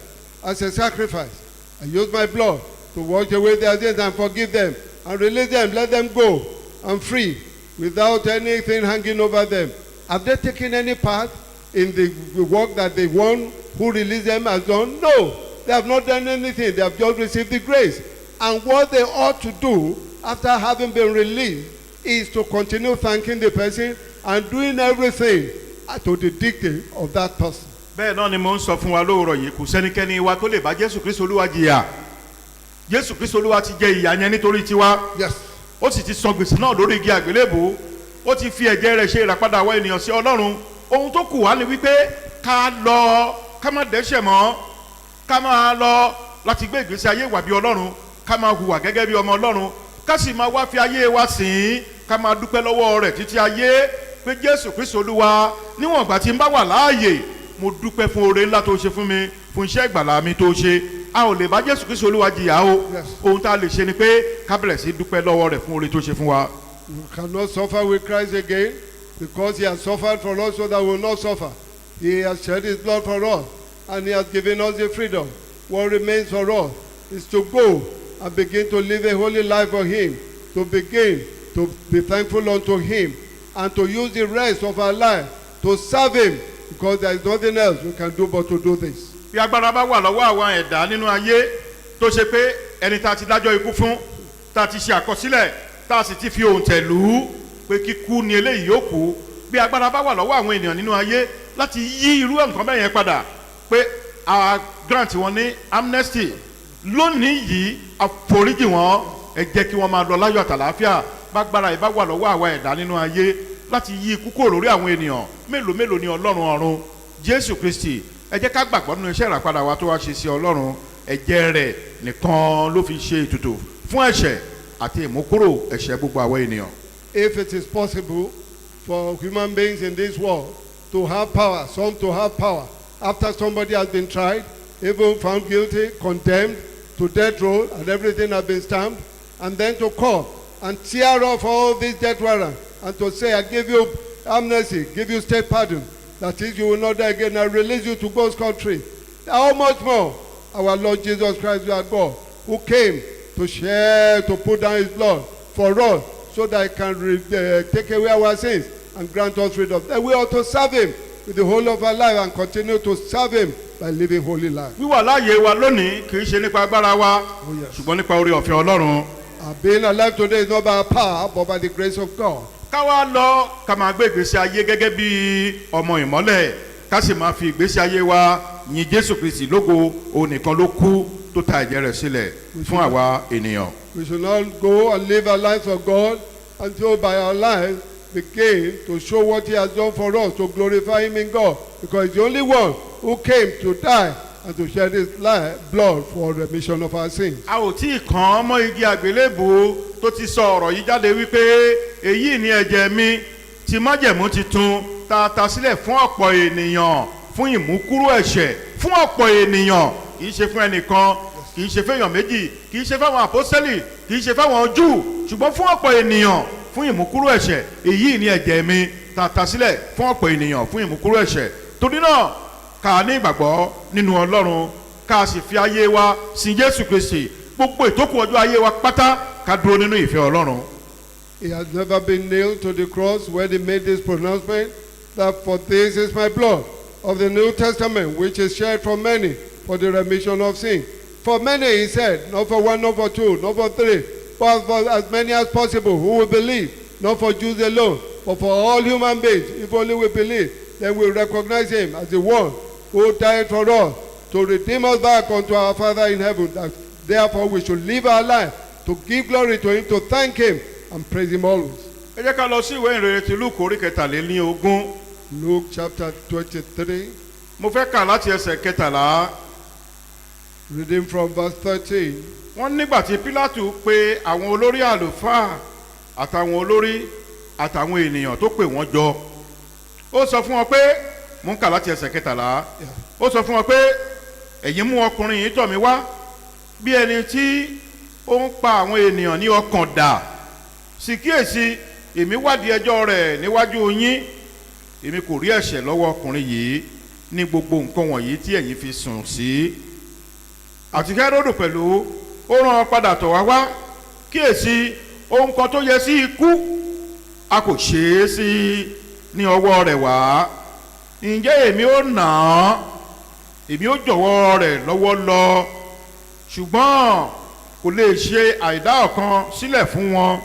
as a sacrifice. I use my blood to wash away their sins and forgive them and release them, let them go and free without anything hanging over them. Have they taken any part in the work that the one who released them has done? No, they have not done anything. They have just received the grace. And what they ought to do after having been released is to continue thanking the person and doing everything to the dictate of that person. bẹ́ẹ̀ náà ni mo ń sọ fún wa lóòrọ̀ yìí, kò sẹ́nikẹ́ni wa tó lè bá Jésù Kristi Olúwa jìyà. Jésù Kristi Olúwa ti jẹ ìyà yẹn nítorí tiwa. Yes. ó sì ti san gbèsè náà lórí igi àgbélébùú, ó ti fi ẹ̀jẹ̀ rẹ̀ ṣe ìràpadà àwọn ènìyàn sí Ọlọ́run. ohun tó kù wá ni wípé ká lọ, ká má dẹ́ṣẹ̀ mọ́, ká máa lọ láti gbé ìgbésí ayé ìwà bí Ọlọ́run, ká máa hùwà gẹ́gẹ́ bí ọmọ Ọlọ́run, ká sì máa wá fi ayé wa sìn ín, ká máa dúpẹ́ lọ́wọ́ rẹ̀ títí ayé pé Jésù Kristi Olúwa, níwọ̀n ìgbà tí ń bá wà láàyè, mo dúpẹ́ fún oore ńlá tó ṣe fún mi fún iṣẹ́ ìgbàlà mi tó ṣe a ò lè bá Jésù Kristi Olúwa jìyà o Yes. ohun tá a lè ṣe ni pé ká bẹ̀rẹ̀ sí dúpẹ́ lọ́wọ́ rẹ̀ fún oore tó ṣe fún wa. You cannot suffer with Christ again because he has suffered for us so that we will not suffer. He has shed his blood for us and he has given us the freedom. What remains for us is to go and begin to live a holy life for him, to begin to be thankful unto him and to use the rest of our life to serve him because there is nothing else we can do but to do this. Bí agbára bá wà lọ́wọ́ àwọn ẹ̀dá nínú ayé tó ṣe pé ẹni tá a ti dájọ́ ikú fún tá a ti ṣe àkọsílẹ̀ tá a sì ti fi òǹtẹ̀ lù ú pé kíkú ni eléyìí yóò kú bí agbára bá wà lọ́wọ́ àwọn ènìyàn nínú ayé láti yí irú nǹkan bẹ́ẹ̀ yẹn padà pé a grant wọn ní amnesty lónìí yìí àforíjì wọn ẹ jẹ́ kí wọ́n máa lọ láyọ̀ àtàlàáfíà bágbára yìí bá wà lọ́wọ́ àwọn ẹ̀dá nínú ayé láti yí ikú kúrò lórí àwọn ènìyàn mélòó mélòó ni Ọlọ́run ọ̀run Jésù Kristi ẹ jẹ́ ká gbàgbọ́ nínú iṣẹ́ ìràpadà wa tó wá ṣe sí Ọlọ́run ẹ̀jẹ̀ rẹ̀ nìkan ló fi ṣe ètùtù fún ẹ̀ṣẹ̀ àti ìmúkúrò ẹ̀ṣẹ̀ gbogbo àwọn ènìyàn. If it is possible for human beings in this world to have power, some to have power, after somebody has been tried, even found guilty, condemned to death row, and everything has been stamped, and then to come and tear off all these death warrants, and to say, I give you amnesty, give you state pardon, that is, you will not die again, I release you to God's country. How much more our Lord Jesus Christ, our God, who came to share, to put down his blood for us, so that he can take away our sins and grant us freedom. Then we ought to serve him with the whole of our life and continue to serve him by living holy life. wíwà láàyè wa lónìí kì í ṣe nípa agbára wa yes. ṣùgbọ́n nípa oore ọ̀fẹ́ Ọlọ́run. Being alive today is not by our power but by the grace of God. ká wá lọ ká máa gbé ìgbésí ayé gẹ́gẹ́ bí ọmọ ìmọ́lẹ̀ ká sì máa fi ìgbésí ayé wa yin Jésù Kristi lógo òun nìkan ló kú tó ta ẹ̀jẹ̀ rẹ̀ sílẹ̀ fún àwa ènìyàn. We should not go and live our lives for God until by our lives begin to show what he has done for us, to glorify him in God, because he's the only one who came to die and to shed his life, blood for remission of our sins. a ò tí ì kàn án mọ́ igi àgbélébùú tó ti sọ ọ̀rọ̀ yìí jáde wípé èyí ni ẹ̀jẹ̀ mi ti májẹ̀mú titun tá a ta sílẹ̀ fún ọ̀pọ̀ ènìyàn fún ìmúkúrò ẹ̀ṣẹ̀ fún ọ̀pọ̀ ènìyàn kì í ṣe fún ẹnìkan kì í ṣe fẹ́yàn méjì kì í ṣe fáwọn àpọ́sẹ́lì kì í ṣe fáwọn Júù ṣùgbọ́n fún ọ̀pọ̀ ènìyàn fún ìmúkúrò ẹ̀ṣẹ̀ èyí ni ẹ̀jẹ̀ mi tá a ta sílẹ̀ fún ọ̀pọ̀ ènìyàn fún ìmúkúrò ẹ̀ṣẹ̀ torí náà ká ní ìgbàgbọ́ nínú Ọlọ́run ká sì fi ayé wa sin Jésù Kristi gbogbo ìtókù ọjọ́ ayé wa pátá ká dúró nínú ìfẹ́ Ọlọ́run. He has never been nailed to the cross when he made this pronouncement that for this is my blood of the New Testament which is shed for many for the remission of sin. For many, he said, not for one, not for two, not for three, but for as many as possible who will believe, not for Jews alone, but for all human beings. If only we believe, then we recognize him as the one who died for us to redeem us back unto our Father in heaven. That therefore we should live our life to give glory to him, to thank him and praise him always. ẹ jẹ́ ká lọ sí ìwé ìrere ti Lúùkù orí kẹtàlélógún. Luke chapter 23, mo fẹ́ kà láti ẹsẹ̀ kẹtàlá. reading from verse 13. wọ́n nígbà tí Pílátù pe àwọn olórí àlùfáà àtàwọn olórí àtàwọn ènìyàn tó pè wọ́n jọ ó sọ fún wọn pé mo ń kà láti ẹsẹ̀ kẹtàlá ó sọ fún wọn pé ẹ̀yin mú ọkùnrin yìí tọ̀ mí wá bí ẹni tí ó ń pa àwọn ènìyàn ní ọkàn dà sì kíyèsí èmi wádìí ẹjọ́ rẹ̀ níwájú yín èmi kò rí ẹ̀ṣẹ̀ lọ́wọ́ ọkùnrin yìí ní gbogbo nǹkan wọ̀nyí tí ẹ̀yin fi sùn sí. àti Hẹ́rọ́dù pẹ̀lú ó rán padà tọ̀ wá wá kíyèsí ohun kan tó yẹ sí ikú a kò ṣe é sí ní ọwọ́ rẹ̀ wá ǹjẹ́ èmi ó nà án èmi ó jọ̀wọ́ rẹ̀ lọ́wọ́ lọ ṣùgbọ́n kò lè ṣe àìdá ọ̀kan sílẹ̀ fún wọn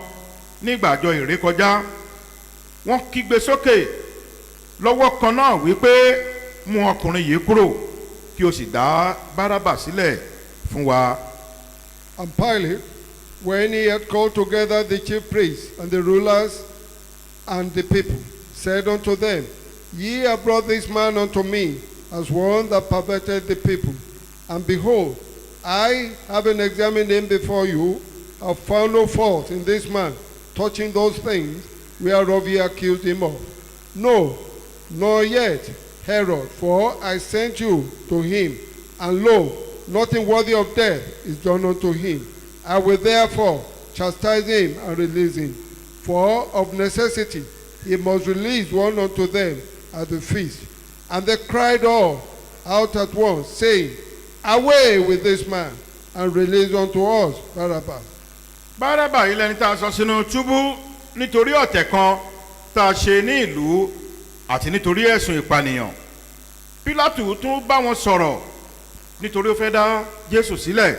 nígbàjọ ìrékọjá wọ́n kígbe sókè lọ́wọ́ kan náà wípé mú ọkùnrin yìí kúrò kí o sì dá Bárábà sílẹ̀ fún wa. And Pilate, when he had called together the chief priests and the rulers and the people, said unto them, Ye have brought this man unto me as one that perverted the people. And behold, I, having examined him before you, have found no fault in this man touching those things whereof ye accused him of. No, nor yet Herod, for I sent you to him, and lo, nothing worthy of death is done unto him. I will therefore chastise him and release him. For of necessity he must release one unto them at the feast. And they cried all out at once, saying, Away with this man, and release unto us Barabbas. Bárábà yìí lẹni tá a sọ sínú túbú nítorí ọ̀tẹ̀ kan tá a ṣe ní ìlú àti nítorí ẹ̀sùn ìpànìyàn. Pílátù tún bá wọn sọ̀rọ̀ nítorí ó fẹ́ dá Jésù sílẹ̀.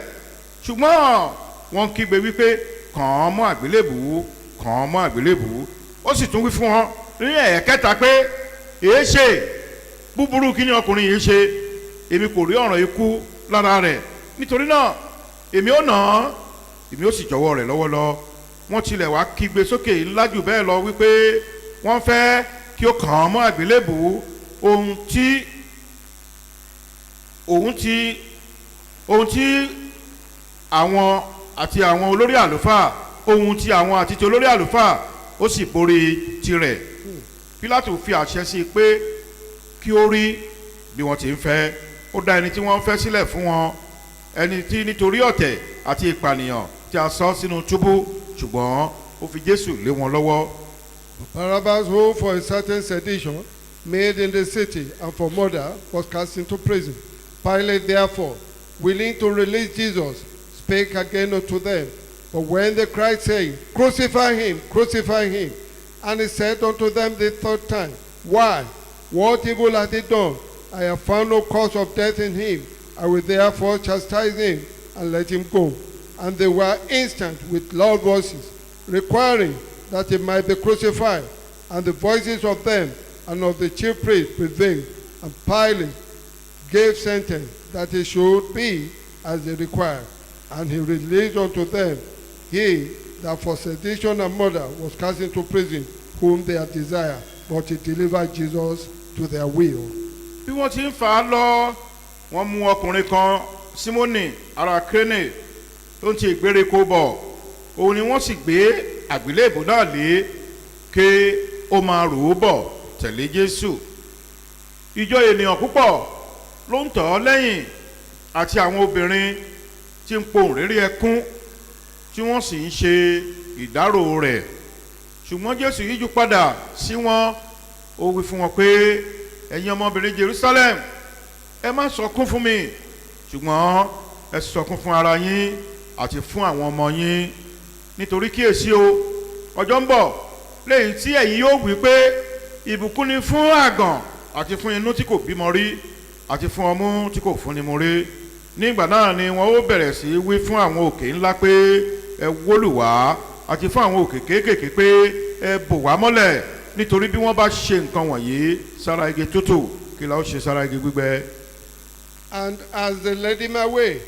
Ṣùgbọ́n wọ́n kígbe wípé kàn án mọ́ àgbélébùú, kàn án mọ́ àgbélébùú. Ó sì tún wí fún wọn ní ẹ̀ẹ̀kẹta pé èé ṣe búburú kí ni ọkùnrin yìí ṣe, èmi kò rí ọ̀ràn ikú lára rẹ̀, nítorí náà èmi ó nà án, èmi ó sì jọ̀wọ́ rẹ̀ lọ́wọ́ lọ. Wọ́n tilẹ̀ wá kígbe sókè ńlá jù bẹ́ẹ̀ lọ wípé wọ́n fẹ́ kí ó kàn án mọ́ àgbélébùú, ohun tí àwọn àti àwọn olórí àlùfáà, ohun tí àwọn àti ti olórí àlùfáà ó sì borí tirẹ̀. Pílátù fi àṣẹ sí i pé kí ó rí bí wọ́n ti ń fẹ́. Ó dá ẹni tí wọ́n fẹ́ sílẹ̀ fún wọn, ẹni tí nítorí ọ̀tẹ̀ àti ìpànìyàn tí a sọ sínú túbú, ṣùgbọ́n ó fi Jésù lé wọn lọ́wọ́. Barabbas, who for a certain sedition made in the city and for murder was cast into prison. Pilate therefore, willing to release Jesus, spake again unto them. But when they cried, saying, Crucify him, crucify him. And he said unto them the third time, Why? What evil hath he done? I have found no cause of death in him. I will therefore chastise him and let him go. And they were instant with loud voices, requiring that he might be crucified. And the voices of them and of the chief priests prevailed. And Pilate gave sentence that he should be as they required. And he released unto them he that for sedition and murder was cast into prison, whom they had desired, but he delivered Jesus to their will. Bí wọ́n ti ń fà á lọ, wọ́n mú ọkùnrin kan, Símónì ará Kérénè, tó ń ti ìgbèríko bọ̀. Òun ni wọ́n sì gbé àgbélébùú náà lé ké ó máa rò ó bọ̀ tẹ̀lé Jésù. Ìjọ ènìyàn púpọ̀ ló ń tọ̀ ọ́ lẹ́yìn, àti àwọn obìnrin tí ń pohùn réré ẹkún tí wọ́n sì ń ṣe ìdárò rẹ̀. Ṣùgbọ́n Jésù yíjú padà sí wọn, ó wí fún wọn pé ẹ̀yin ọmọbìnrin Jerusalem, ẹ má sọkún fún mi, ṣùgbọ́n ẹ sọkún fún ara yín àti fún àwọn ọmọ yín. Nítorí kíyèsí o, ọjọ́ ń bọ̀ lẹ́yìn tí ẹ̀yin yóò wí pé ìbùkún ni fún àgàn àti fún inú tí kò bímọ rí àti fún ọmú tí kò fúnni mu rí. Nígbà náà ni wọn ó bẹ̀rẹ̀ sí wí fún àwọn òkè ńlá pé ẹ wólù wá, àti fún àwọn òkè kéékèèké pé ẹ bò wá mọ́lẹ̀. Nítorí bí wọ́n bá ṣe nǹkan wọ̀nyí sára igi tútù, kí la ó ṣe sára igi gbígbẹ. And as they led him away,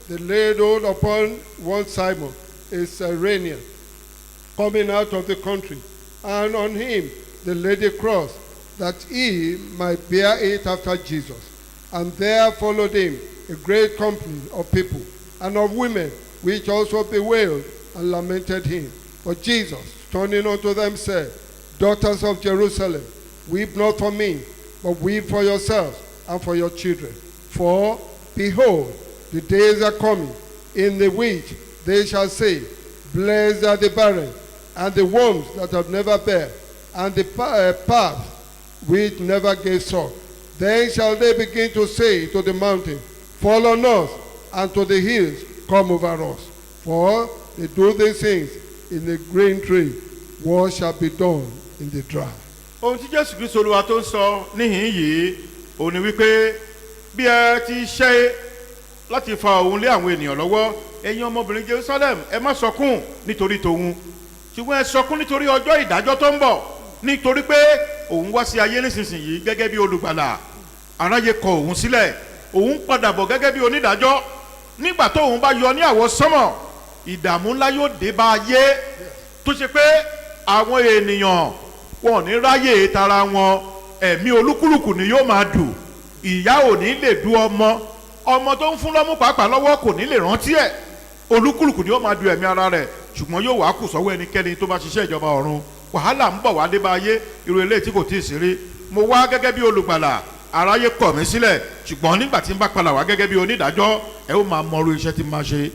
they laid hold upon one Simon, a Cyrenian, coming out of the country, and on him they laid a cross, that he might bear it after Jesus. And there followed him a great company of people, and of women, which also bewailed and lamented him. But Jesus, turning unto them, said, Daughters of Jerusalem, weep not for me, but weep for yourselves and for your children. For, behold, the days are coming, in the which they shall say, Blessed are the barren, and the wombs that have never bare, and the paths which never gave suck. Then shall they begin to say to the mountain, Fall on us, and to the hills, Come over us. For they do these things in the green tree, what shall be done in the dry? Ohun tí Jésù Kristo Olúwa tó ń sọ níhìn yìí, òun ni wípé bí ẹ ti ṣe láti fa òun lé àwọn ènìyàn lọ́wọ́, ẹ̀yin ọmọbìnrin Jerusalem, ẹ má sọkún nítorí tòun, ṣùgbọ́n ẹ sọkún nítorí ọjọ́ ìdájọ́ tó ń bọ̀, nítorí pé òun wá sí ayé nísinsìnyí gẹ́gẹ́ bí olùgbàlà. Aráyé kọ òun sílẹ̀, òun padà bọ̀ gẹ́gẹ́ bí onídàájọ́. Nígbà tó òun bá yọ ní àwọsánmọ̀, ìdààmú ńlá yóò dé bá ayé, tó ṣe pé àwọn ènìyàn wọn ò ní ráyè tara wọn, ẹ̀mí olúkúlùkù ni yóò máa dù. Ìyá ò ní lè du ọmọ tó ń fún lọ́mú pàápàá lọ́wọ́ kò ní lè rántí ẹ̀. Olúkúlùkù ni yóò máa du ẹ̀mí ara rẹ̀, ṣùgbọ́n yóò wá kù sọ́wọ́ ẹnikẹ́ni tó bá ṣiṣẹ́ ìjọba ọ̀run. Wàhálà ń bọ̀ wá dé bá ayé, irú eléyìí tí kò tíì sí rí. Mo wá gẹ́gẹ́ bí olùgbàlà aráyé kọ̀ mí sílẹ̀ ṣùgbọ́n nígbà tí n bá padà wá gẹ́gẹ́ bí onídàájọ́ ẹ ó máa mọrú iṣẹ́ tí n máa ṣe.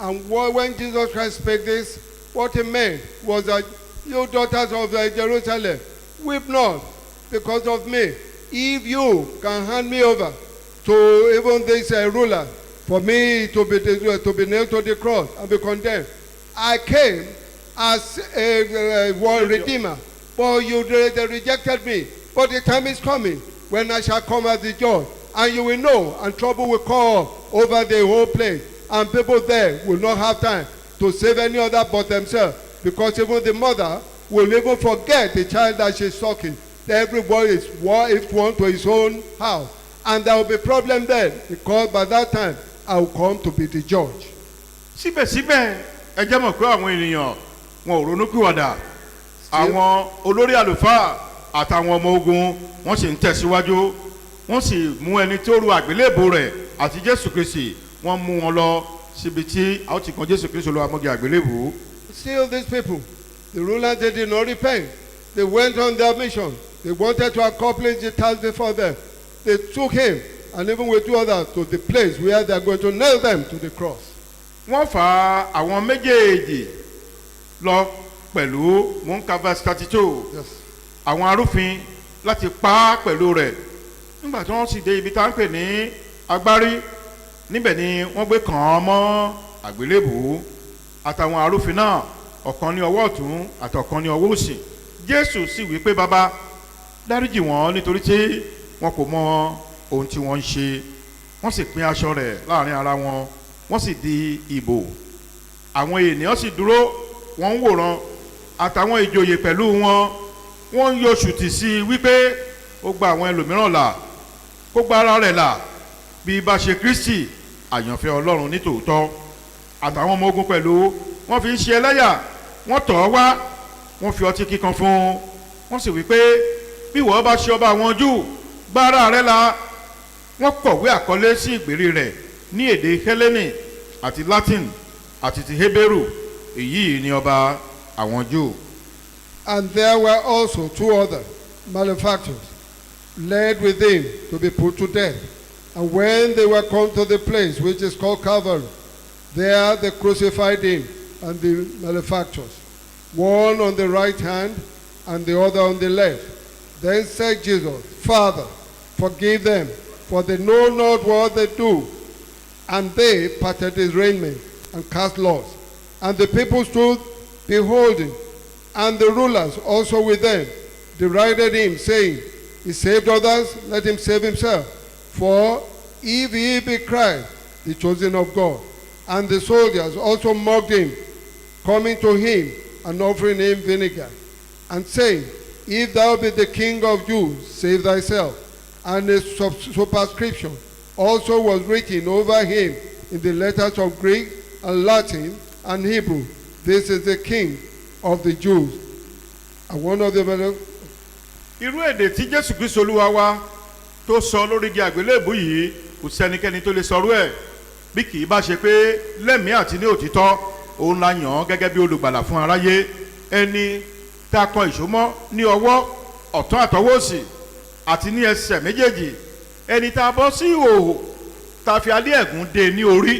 And when Jesus Christ spake this, what he meant was that you daughters of Jerusalem, weep not because of me. If you can hand me over to even this ruler, for me to be nailed to the cross and be condemned, I came as a world redeemer, but they rejected me. But the time is coming when I shall come as the judge, and you will know, and trouble will come over the whole place, and people there will not have time to save any other but themselves, because even the mother will even forget the child that she's sucking. Everybody is one to his own house, and there will be problem then, because by that time I will come to be the judge. síbẹ̀síbẹ̀ ẹ jẹ́ mọ̀ pé àwọn ènìyàn wọn ò ronúpìwàdà àwọn olórí àlùfáà àtàwọn ọmọ ogun wọ́n sì ń tẹ̀síwájú wọ́n sì mú ẹni tí ó ru àgbélébùú rẹ̀ àti Jésù Kristi wọ́n mú wọn lọ síbi tí a ó ti kan Jésù Kristi olúwa mọ́gi àgbélébùú. Still these people, the rulers, they did not repent. They went on their mission. They wanted to accomplish the task before them. They took him and even with two others to the place where they are going to nail them to the cross. wọ́n fa àwọn méjèèjì lọ pẹ̀lú munka verse 32 Yes. àwọn arúfin láti pa á pẹ̀lú rẹ̀ nígbà tí wọ́n sì dé ibi tá à ń pè ní agbárí níbẹ̀ ni wọ́n gbé kàn án mọ́ àgbélébùú àtàwọn arúfin náà ọ̀kan ní ọwọ́ ọ̀tún àtọ̀kan ní ọwọ́ òsì Jésù sì wí pé bàbá dáríjì wọ́n nítorí tí wọn kò mọ ohun tí wọ́n ń ṣe wọ́n sì pín aṣọ rẹ̀ láàrin ara wọn wọ́n sì di ìbò àwọn ènìyàn sì dúró wọ́n ń wòran àtàwọn ìjòyè pẹ̀lú wọn wọ́n ń yọ ṣùtì sí i wípé ó gba àwọn ẹlòmíràn là kó gba ara rẹ̀ là bí bá ṣe Kristi àyànfẹ́ Ọlọ́run nítòótọ́ àtàwọn ọmọ ogun pẹ̀lú wọ́n fi ń ṣe ẹlẹ́yà wọ́n tọ̀ ọ́ wá wọ́n fi ọtí kíkan fún un wọ́n sì wípé bí wọ́n bá ṣe ọba àwọn Júù gba ara rẹ̀ là wọ́n kọ̀wé àkọlé sí ìgbèrí rẹ̀ ní èdè Hélènì àti Latin àti ti Hébérù èyí ni ọba àwọn Júù. And there were also two other malefactors led with him to be put to death. And when they were come to the place which is called Calvary, there they crucified him and the malefactors, one on the right hand and the other on the left. Then said Jesus, Father, forgive them, for they know not what they do. And they parted his raiment and cast lots. And the people stood beholding, and the rulers also with them derided him, saying, He saved others, let him save himself. For if he be Christ, the chosen of God. And the soldiers also mocked him, coming to him and offering him vinegar, and saying, If thou be the King of Jews, save thyself. And a superscription also was written over him in the letters of Greek and Latin and Hebrew. This is the King of the Jews. And one of the irú èdè tí Jésù Kristi Olúwa wa tó sọ lórí igi àgbélébùú yìí kò sẹ́nikẹ́ni tó lè sọrú ẹ̀ bí kì í bá ṣe pé lẹ́mìí àti ní òtítọ́ òun la yàn án gẹ́gẹ́ bí olùgbàlà fún aráyé ẹni tá a kọ ìṣó mọ́ ní ọwọ́ ọ̀tún àtọwọ́ òsì àti ní ẹsẹ̀ méjèèjì ẹni tá a bọ́ sí ìhòòhò tá a fi alẹ́ ẹ̀gún dé ní orí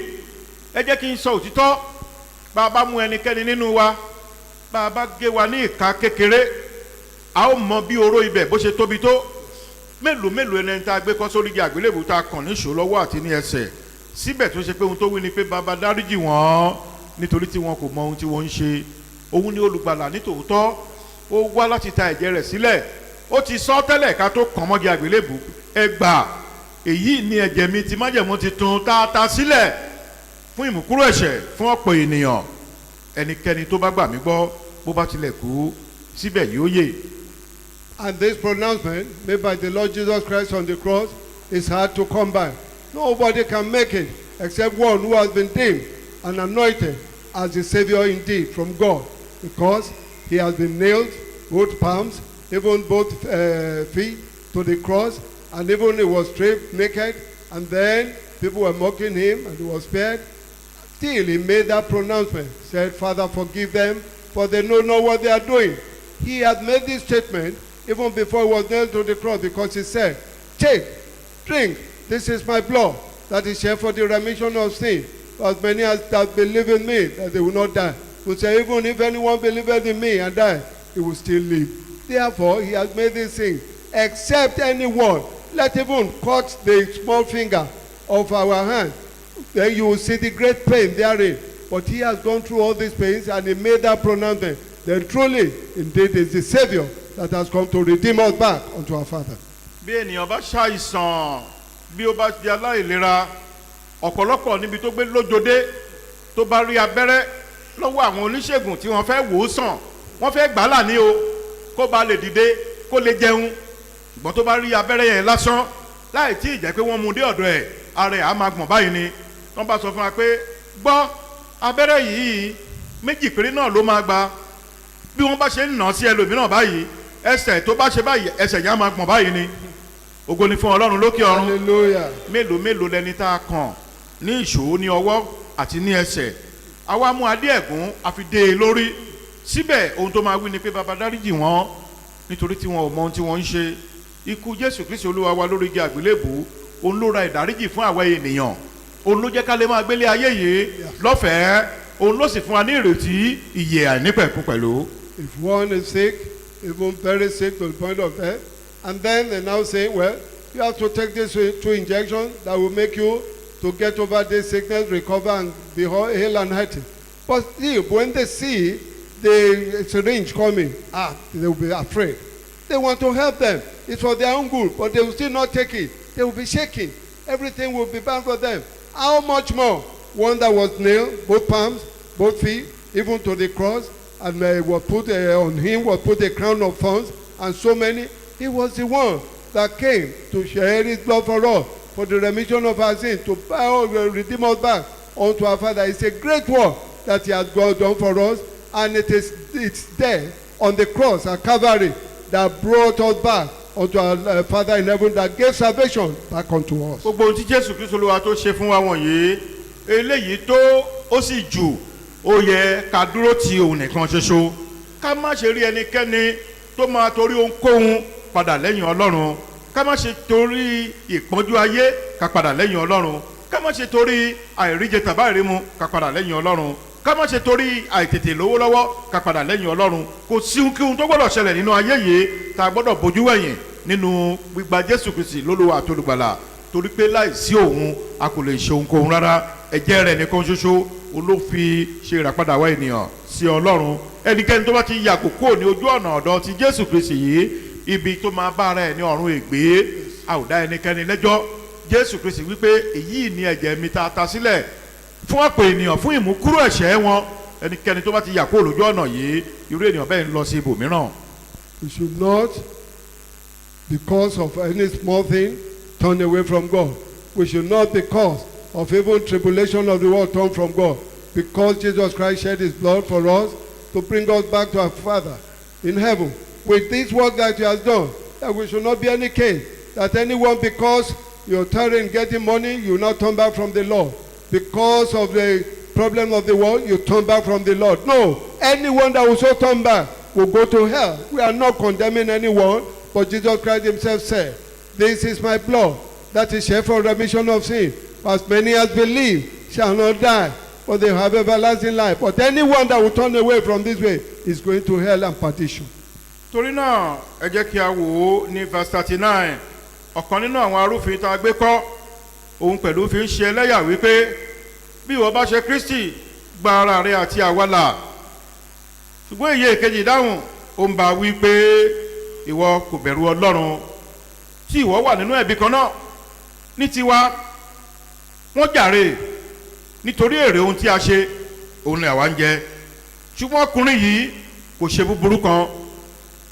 ẹ jẹ́ kí n sọ òtítọ́ bá a bá mú ẹnikẹ́ni nínú wa bá a bá gé wa ní ìka kékeré a ó mọ bí oró ibẹ̀ bó ṣe tóbi tó mélòó ẹni tá a gbé kọ́ sórí igi àgbélébùú tá a kàn ní ìṣó lọ́wọ́ àti ní ẹsẹ̀ síbẹ̀ tó ṣe pé ohun tó wí ni pé bàbá dáríjì wọ́n nítorí tí wọn kò mọ ohun tí wọ́n ń ṣe òun ni olùgbàlà nítòótọ́ ó wá láti ta ẹ̀jẹ̀ rẹ̀ sílẹ̀ ó ti sọ tẹ́lẹ̀ ká tó kàn mọ́gi àgbélébùú ẹ gbà èyí ni ẹ̀jẹ̀ mi ti májẹ̀mú titun tá a ta sílẹ̀ fún ìmùkúrò ẹ̀ṣẹ̀ fún ọ̀pọ̀ ènìyàn ẹnikẹ́ni tó bá gbà mí gbọ́ bó bá tilẹ̀ kú síbẹ̀ yóò yè. And this pronouncement made by the Lord Jesus Christ on the cross is hard to come by. Nobody can make it except one who has been deemed and anointed as the Savior indeed from God, because he has been nailed, both palms, even both feet, to the cross, and even he was stripped naked, and then people were mocking him, and he was spared. Still, he made that pronouncement, said, Father, forgive them, for they know not what they are doing. He had made this statement even before he was nailed to the cross, because he said, take, drink. This is my blood that is shed for the remission of sin. As many as that believe in me, that they will not die. He say, even if anyone believeth in me and die, he will still live. Therefore, he has made this thing. Except anyone, let even cut the small finger of our hand, then you will see the great pain therein. But he has gone through all these pains and he made that pronouncement. Then truly, indeed, is the Savior that has come to redeem us back unto our Father. bí ènìyàn bá ṣàìsàn bí ó bá di aláìlera ọ̀pọ̀lọpọ̀ níbi tó gbé lójoode tó bá rí abẹ́rẹ́ lọ́wọ́ àwọn oníṣègùn tí wọ́n fẹ́ wò ó sàn wọ́n fẹ́ gbà á là ní o kó ba lè dìde kó lè jẹun ṣùgbọ́n tó bá rí abẹ́rẹ́ yẹn lásán láì tí ì jẹ́ pé wọ́n mú dé ọ̀dọ̀ ẹ̀ ara ẹ̀ á máa gbọ̀n báyìí ni wọ́n bá sọ fún wa pé gbọ́ abẹ́rẹ́ yìí méjì péré náà ló máa gba bí wọ́n bá ṣe ń nà á sí ẹlòmíràn báyìí ẹsẹ̀ tó bá ṣe báyìí ẹsẹ̀ yẹn á máa gbọ̀n báyìí ni ògo ni fún Ọlọ́run lókè ọ̀run Hallelujah. mélòó mélòó lẹni tá a kàn ní ìṣòro ní ọwọ́ àti ní ẹsẹ̀ àwa mú adé ẹ̀gún àfi dé e lórí síbẹ̀ ohun tó máa wí ni pé baba dáríjì wọ́n nítorí tí wọn ò mọ ohun tí wọ́n ń ṣe ikú Jésù Kristi Olúwa wa lórí igi àgbélébùú òun ló ra ìdáríjì fún àwa ènìyàn òun ló jẹ́ ká lè máa gbélé ayé yìí lọ́fẹ̀ẹ́ òun ló sì fún wa ní ìrètí ìyè àìnípẹ̀kun pẹ̀lú. If one is sick, even very sick to the point of death, and then they now say, well, you have to take this 2 injections that will make you to get over this sickness, recover, and be healed and healthy. But still, when they see the syringe coming, they will be afraid. They want to help them. It's for their own good, but they will still not take it. They will be shaking. Everything will be bad for them. How much more? One that was nailed, both palms, both feet, even to the cross, and was put on him, was put a crown of thorns, and so many. He was the one that came to share his blood for us, for the remission of our sins, to redeem us back unto our Father. It's a great work that he has done for us, and it's there on the cross at Calvary that brought us back unto our Father in heaven, that gave salvation back unto us. gbogbo ohun tí Jésù Kristi Olúwa tó ṣe fún wa wọ̀nyí eléyìí tó ó sì jù ó yẹ ká dúró ti òun nìkan ṣoṣo ká má ṣe rí ẹnikẹ́ni tó máa torí ohunkóhun padà lẹ́yìn Ọlọ́run ká má ṣe torí ìpọ́njú ayé ká padà lẹ́yìn Ọlọ́run ká má ṣe torí àìríjẹ tàbá ìrímu ká padà lẹ́yìn Ọlọ́run ká má ṣe torí àìtètè lówó lọ́wọ́ ká padà lẹ́yìn Ọlọ́run kò sí ohunkóhun tó gbọ́dọ̀ ṣẹlẹ̀ nínú ayé yìí tá a gbọ́dọ̀ bójú wẹ̀yìn nínú gbígba Jésù Kristi lólúwa àti olùgbàlà torí pé láìsí òun a kò lè ṣe ohunkóhun rárá ẹ̀jẹ̀ rẹ̀ nìkan ṣoṣo olófin ṣe ìràpadà wá ènìyàn sí Ọlọ́run ẹnikẹ́ni tó bá ti yàgò kúrò ní ojú ọ̀nà ọ̀dọ̀ ti Jésù Kristi yìí ibi tó máa bá ara ẹ̀ ní ọ̀run ègbé a ò dá ẹnikẹ́ni lẹ́jọ́ Jésù Kristi wípé èyí ni ẹ̀jẹ̀ mi ta sílẹ̀ fún ọ̀pọ̀ ènìyàn fún ìmúkúrò ẹ̀ṣẹ̀ wọn ẹnikẹ́ni tó bá ti yà kúrò lójú ọ̀nà yìí irú ènìyàn bẹ́ẹ̀ ń lọ sí ibòmíràn. We should not, because of any small thing, turn away from God. We should not, because of even tribulation of the world, turn from God. Because Jesus Christ shed his blood for us to bring us back to our Father in heaven. With this work that he has done, that we should not be any case that anyone, because you're tired in getting money, you now turn back from the Lord. Because of the problem of the world, you turn back from the Lord. No, anyone that will so turn back will go to hell. We are not condemning anyone, but Jesus Christ himself said, this is my blood that is shed for remission of sin. As many as believe shall not die, but they have everlasting life. But anyone that will turn away from this way is going to hell and perdition. torí náà ẹ jẹ́ kí a wò ó ní verse 39 ọ̀kan nínú àwọn arúfin tá a gbé kọ́ òun pẹ̀lú fi ń ṣe ẹlẹ́yà wípé bí ìwọ bá ṣe Kristi gba ara rẹ àti àwa là ṣùgbọ́n èyí èkejì dáhùn ó ń bá wí pé ìwọ kò bẹ̀rù Ọlọ́run tí ìwọ wà nínú ẹ̀bi kan náà ní tiwa wọ́n jàre nítorí èrè ohun tí a ṣe òun ni àwa ń jẹ ṣùgbọ́n ọkùnrin yìí kò ṣe búburú kan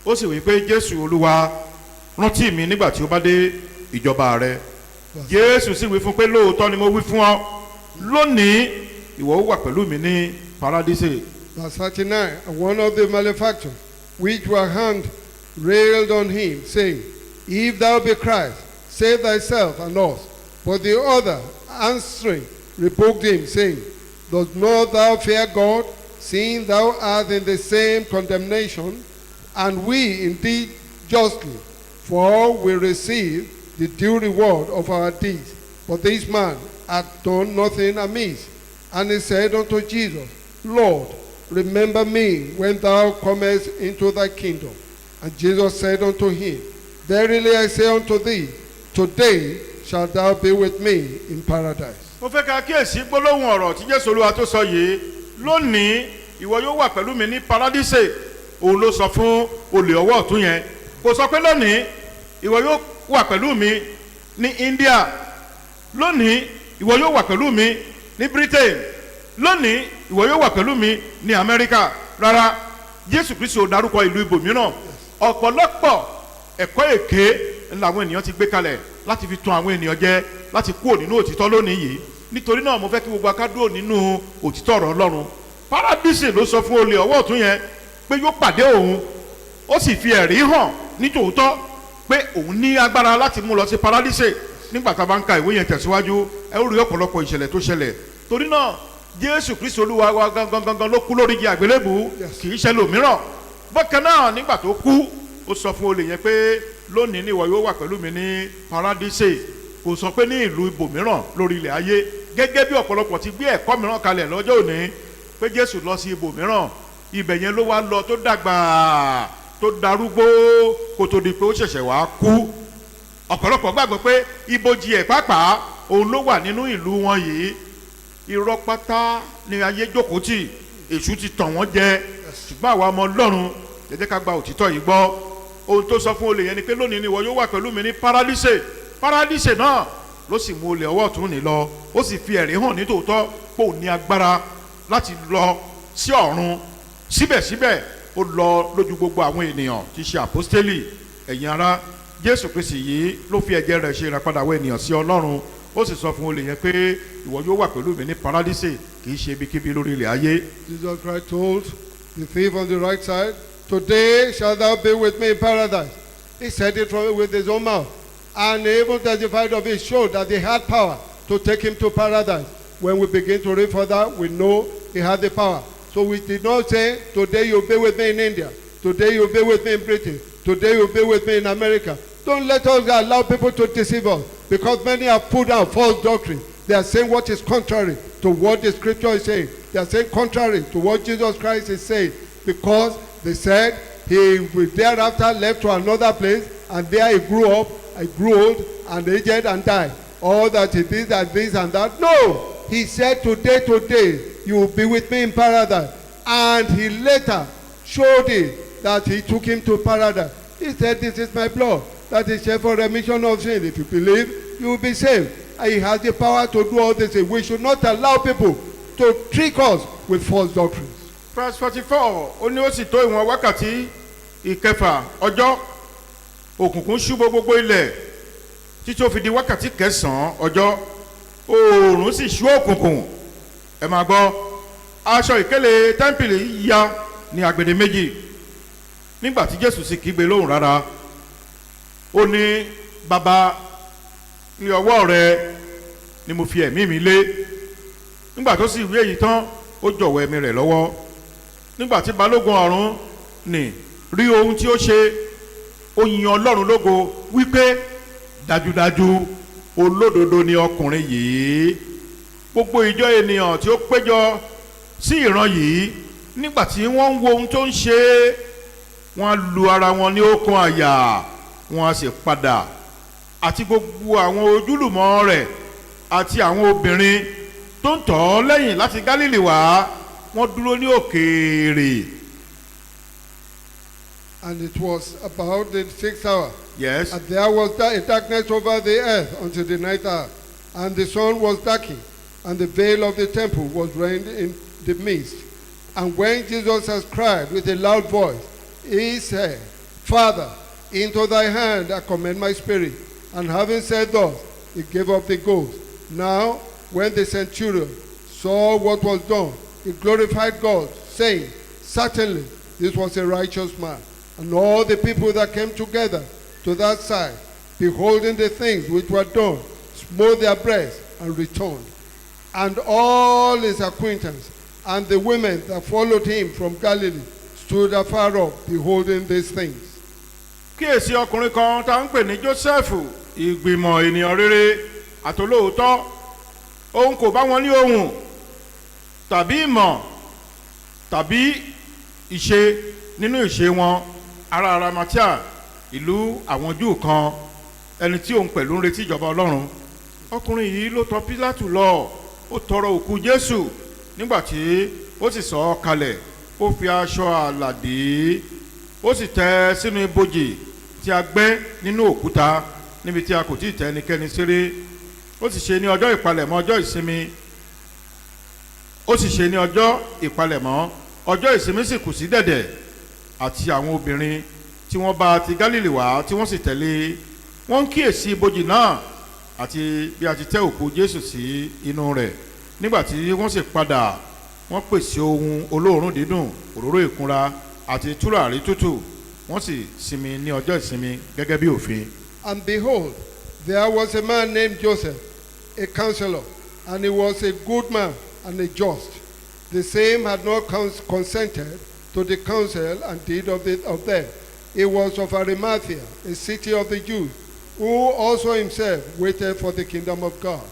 ó sì wí pé Jésù Olúwa rántí mi nígbà tí ó bá dé ìjọba rẹ Jésù sì wí fún pé lóòótọ́ ni mo wí fún ọ lónìí ìwọ ó wà pẹ̀lú mi ní paradíṣe. Verse 39, and one of the malefactors which were hanged railed on him, saying, If thou be Christ, save thyself and us. But the other, answering, rebuked him, saying, Dost not thou fear God, seeing thou art in the same condemnation, and we indeed justly, for we receive the due reward of our deeds. But this man hath done nothing amiss. And he said unto Jesus, Lord, remember me when thou comest into thy kingdom. And Jesus said unto him, Verily I say unto thee, today shalt thou be with me in paradise. mo fẹ́ ká kíyèsí gbólóhùn ọ̀rọ̀ tí Jésù Olúwa tó sọ yìí lónìí ìwọ yóò wà pẹ̀lú mi ní paradíṣe òun ló sọ fún olè ọwọ́ ọ̀tún yẹn kò sọ pé lónìí ìwọ yóò wà pẹ̀lú mi ní India lónìí ìwọ yóò wà pẹ̀lú mi ní Britain lónìí ìwọ yóò wà pẹ̀lú mi ní Amẹ́ríkà rárá Jésù Kristi ò dárúkọ ìlú ibòmíràn ọ̀pọ̀lọpọ̀ ẹ̀kọ́ èké làwọn ènìyàn ti gbé kalẹ̀ láti fi tún àwọn ènìyàn jẹ láti kúrò nínú òtítọ́ lónìí yìí nítorí náà mo fẹ́ kí gbogbo akádúró nínú òtítọ́ ọ̀rọ̀ Ọlọ́run paradíṣe ló sọ fún olè ọwọ́ ọ̀tún yẹn pé yóò pàdé òun ó sì fi ẹ̀rí hàn nítòótọ́ pé òun ní agbára láti mú lọ sí paradíṣe nígbà tá a bá ń ka ìwé yẹn tẹ̀síwájú ẹ ó rí ọ̀pọ̀lọpọ̀ ìṣẹ̀lẹ̀ tó ṣẹlẹ̀ torí náà Jésù Kristi Olúwa wa gangan ló kú lórí igi àgbélébù kì í ṣe lòmíràn bákan náà nígbà tó kú ó sọ fún olè yẹn pé lónìí ni ìwọ yóò wà pẹ̀lú mi ní paradíṣe kò sọ pé ní ìlú ibòmíràn lórí ilẹ̀ ayé gẹ́gẹ́ bí ọ̀pọ̀lọpọ̀ ti gbé ẹ̀kọ́ mìíràn kalẹ̀ lọ́jọ́ òní pé Jésù lọ sí ibòmíràn ibẹ̀ yẹn ló wá lọ tó dàgbà tó darúgbó kó tó di pé ó ṣẹ̀ṣẹ̀ wá kú ọ̀pọ̀lọpọ̀ gbàgbọ́ pé ibojì ẹ̀ pàápàá òun ló wà nínú ìlú wọn yìí irọ́ pátá ni ayé jókòó tì èṣù ti tàn wọ́n jẹ ṣùgbọ́n àwa ọmọ Ọlọ́run ẹ jẹ́ ká gba òtítọ́ yìí gbọ́ ohun tó sọ fún olè yẹn ni pé lónìí ni ìwọ yóò wà pẹ̀lú mi ní paradíṣe náà ló sì mú olè ọwọ́ ọ̀tún ní lọ ó sì fi ẹ̀rí hàn nítòótọ́ pé òun ní agbára láti lọ sí ọ̀run síbẹ̀síbẹ̀ ó lọ lójú gbogbo àwọn ènìyàn tí ṣe àpọ́stélì ẹ̀yin ará Jésù Kristi yìí ló fi ẹ̀jẹ̀ rẹ̀ ṣe ìràpadà àwọn ènìyàn sí Ọlọ́run ó sì sọ fún olè yẹn pé ìwọ yóò wà pẹ̀lú mi ní paradíṣe kì í ṣe ibikíbi lórí ilẹ̀ ayé. Jesus Christ told the thief on the right side, Today shalt thou be with me in paradise. He said it with his own mouth. And he even testified of it, showed that they had power to take him to paradise. When we begin to read further, we know he had the power. So we did not say, today you'll be with me in India. Today you'll be with me in Britain. Today you'll be with me in America. Don't let us allow people to deceive us. Because many have put down false doctrine. They are saying what is contrary to what the scripture is saying. They are saying contrary to what Jesus Christ is saying. Because they said he will thereafter left to another place, and there he grew up, he grew old, and aged and died. All that he did and this and that. No! He said, today, you will be with me in paradise. And he later showed it that he took him to paradise. He said, this is my blood, that is shed for remission of sin. If you believe, you will be saved. And he has the power to do all this. We should not allow people to trick us with false doctrines. Verse 44 ó ní ó sì tó ìwọ̀n wákàtí ìkẹfà ọjọ́ òkùnkùn ṣú gbogbo ilẹ̀ títí ó fi di wákàtí kẹsàn-án ọjọ́ oòrùn sì ṣú òkùnkùn ẹ máa gbọ́ aṣọ ìkélé tẹ́ḿpìlì ya ní agbede méjì nígbà tí Jésù sì kígbe lóhùn rárá ó ní bàbá ní ọwọ́ rẹ ni mo fi ẹ̀mí mi lé nígbà tó sì wí èyí tán ó jọ̀wọ́ ẹ̀mí rẹ̀ lọ́wọ́ nígbà tí balógun ọ̀rún ní rí ohun tí ó ṣe ó yin Ọlọ́run lógo wípé dájúdájú olódodo ni ọkùnrin yìí gbogbo ìjọ ènìyàn tí ó péjọ sí ìran yìí nígbà tí wọ́n ń wo ohun tó ń ṣe wọ́n lu ara wọn ní okùn àyà wọ́n á sì padà àti gbogbo àwọn ojúlùmọ̀ rẹ̀ àti àwọn obìnrin tó ń tọ̀ ọ́ lẹ́yìn láti Gálílì wá wọ́n dúró ní òkèèrè. And it was about the 6th hour. Yes. And there was a darkness over the earth until the night hour. And the sun was darkened, and the veil of the temple was rent in the midst. And when Jesus had cried with a loud voice, he said, Father, into thy hand I commend my spirit. And having said thus, he gave up the ghost. Now, when the centurion saw what was done, he glorified God, saying, Certainly this was a righteous man. And all the people that came together to that side, beholding the things which were done, smote their breasts and returned. And all his acquaintance and the women that followed him from Galilee stood afar off, beholding these things. Kíyèsí ọkùnrin kan tá ń pè ní Jósẹ́fù ìgbìmọ̀ ènìyàn rere àtolóòótọ́ òun kò bá wọn ní ohùn tàbí ìmọ̀ tàbí ìṣe nínú ìṣe wọn ará Arimatia ìlú àwọn Júù kan ẹni tí òun pẹ̀lú ń retí ìjọba Ọlọ́run. Ọkùnrin yìí ló tọ̀ Pílátù lọ ó tọrọ òkú Jésù nígbàtí ó sì sọ ọ́ kalẹ̀ ó fi aṣọ àlà dé ó sì tẹ́ sínú ibojì tí a gbẹ́ nínú òkúta níbi tí a kò tí ì tẹ́ ẹnikẹ́ni séré. Ó sì ṣe ní ọjọ́ ìpalẹ̀mọ́ ọjọ́ ìsinmi ọjọ́ ìsinmi sì kù sí dẹ̀dẹ̀ àti àwọn obìnrin tí wọ́n bá ti Gálílì wá tí wọ́n sì tẹ̀lé wọ́n ń kíyèsí ibojì náà àti bí a ti tẹ́ òkú Jésù sí inú rẹ̀. Nígbàtí wọ́n sì padà wọ́n pèsè ohun olóòórùn dídùn òróró ìkunra àti tùràrí tútù wọ́n sì sinmi ní ọjọ́ ìsinmi gẹ́gẹ́ bí òfin. And behold, there was a man named Joseph, a counselor, and he was a good man and a just. The same had not consented to the counsel and deed of them. He was of Arimathea, a city of the Jews, who also himself waited for the kingdom of God.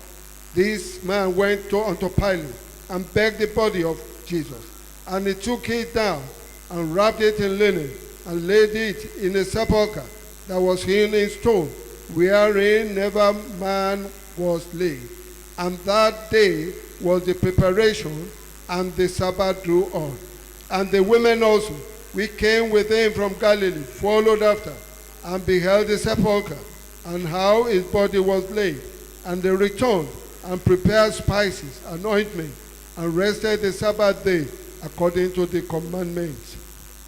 This man went unto Pilate and begged the body of Jesus. And he took it down and wrapped it in linen and laid it in a sepulchre that was hewn in stone, wherein never man was laid. And that day was the preparation, and the Sabbath drew on. And the women also, which came with him from Galilee, followed after, and beheld the sepulchre, and how his body was laid. And they returned, and prepared spices and ointment, and rested the Sabbath day according to the commandments.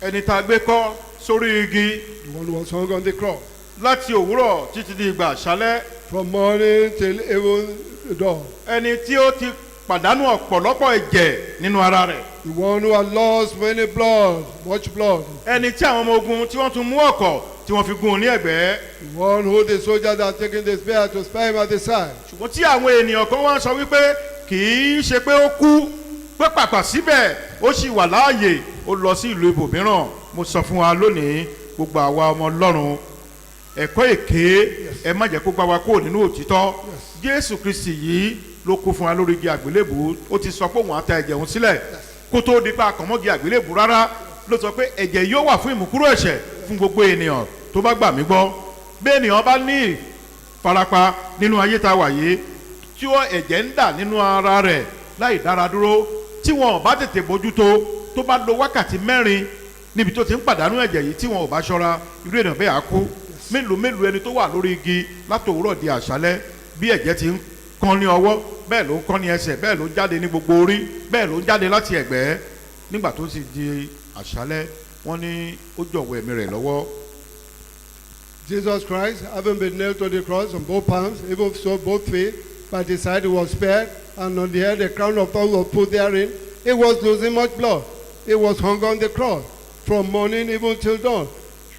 Ẹni tá a gbé kọ́ sórí igi. The one who was hung on the cross. Láti òwúrọ̀ títí di ìgbà àṣálẹ́. From morning till even dawn. Ẹni tí ó ti pàdánù ọ̀pọ̀lọpọ̀ ẹ̀jẹ̀ nínú ara rẹ̀. The one who had lost much blood. Ẹni tí àwọn ọmọ ogun tí wọ́n tún mú ọ̀kọ̀ tí wọ́n fi gún un ní ẹ̀gbẹ́. The one who the soldiers had taken the spear to spare him at the side. Ṣùgbọ́n tí àwọn ènìyàn kan wá sọ wípé kì í ṣe pé ó kú pé pàpà síbẹ̀ ó sì wà láàyè ó lọ sí ìlú ibòmíràn. Mo sọ fún wa lónìí gbogbo àwa ọmọ Ọlọ́run ẹ̀kọ́ èké ẹ má jẹ́ kó gbá wa kúrò nínú òtítọ́. Jésù Kristi yìí ló kú fún wa lórí igi àgbélébù ó ti sọ pé òun á ta ẹ̀jẹ̀ òun sílẹ̀ kó tó di pa àkànmọ́gi àgbélébù rárá ló sọ pé ẹ̀jẹ̀ yóò wà fún ìmúkúrò ẹ̀ṣẹ̀ fún gbogbo ènìyàn tó bá gbà mí gbọ́. Bí ènìyàn bá ní ìfarapa nínú ayé tá a wà yìí tí ó ẹ̀jẹ̀ ń dà nínú ara rẹ̀ láì dára dúró tí wọn ò bá tètè bójútó tó bá lo wákàtí 4 níbi tó ti ń pàdánù ẹ̀jẹ̀ yìí tí wọn ò bá ṣọ́ra irú ènìyàn bẹ́ẹ̀ á kú. Mélòó ẹni tó wà lórí igi látòwúrọ̀ di àṣálẹ́ bí ẹ̀jẹ̀ ti ń kán ní ọwọ́ bẹ́ẹ̀ ló ń kán ní ẹsẹ̀ bẹ́ẹ̀ ló ń jáde ní gbogbo orí bẹ́ẹ̀ ló ń jáde láti ẹ̀gbẹ́ nígbà tó sì di àṣálẹ́ wọ́n ní ó jọ̀wọ́ ẹ̀mí rẹ̀ lọ́wọ́. Jesus Christ, having been nailed to the cross on both palms, even so both feet, by the side he was spared, and on the head a crown of thorns was put therein. He was losing much blood. He was hung on the cross from morning even till dawn.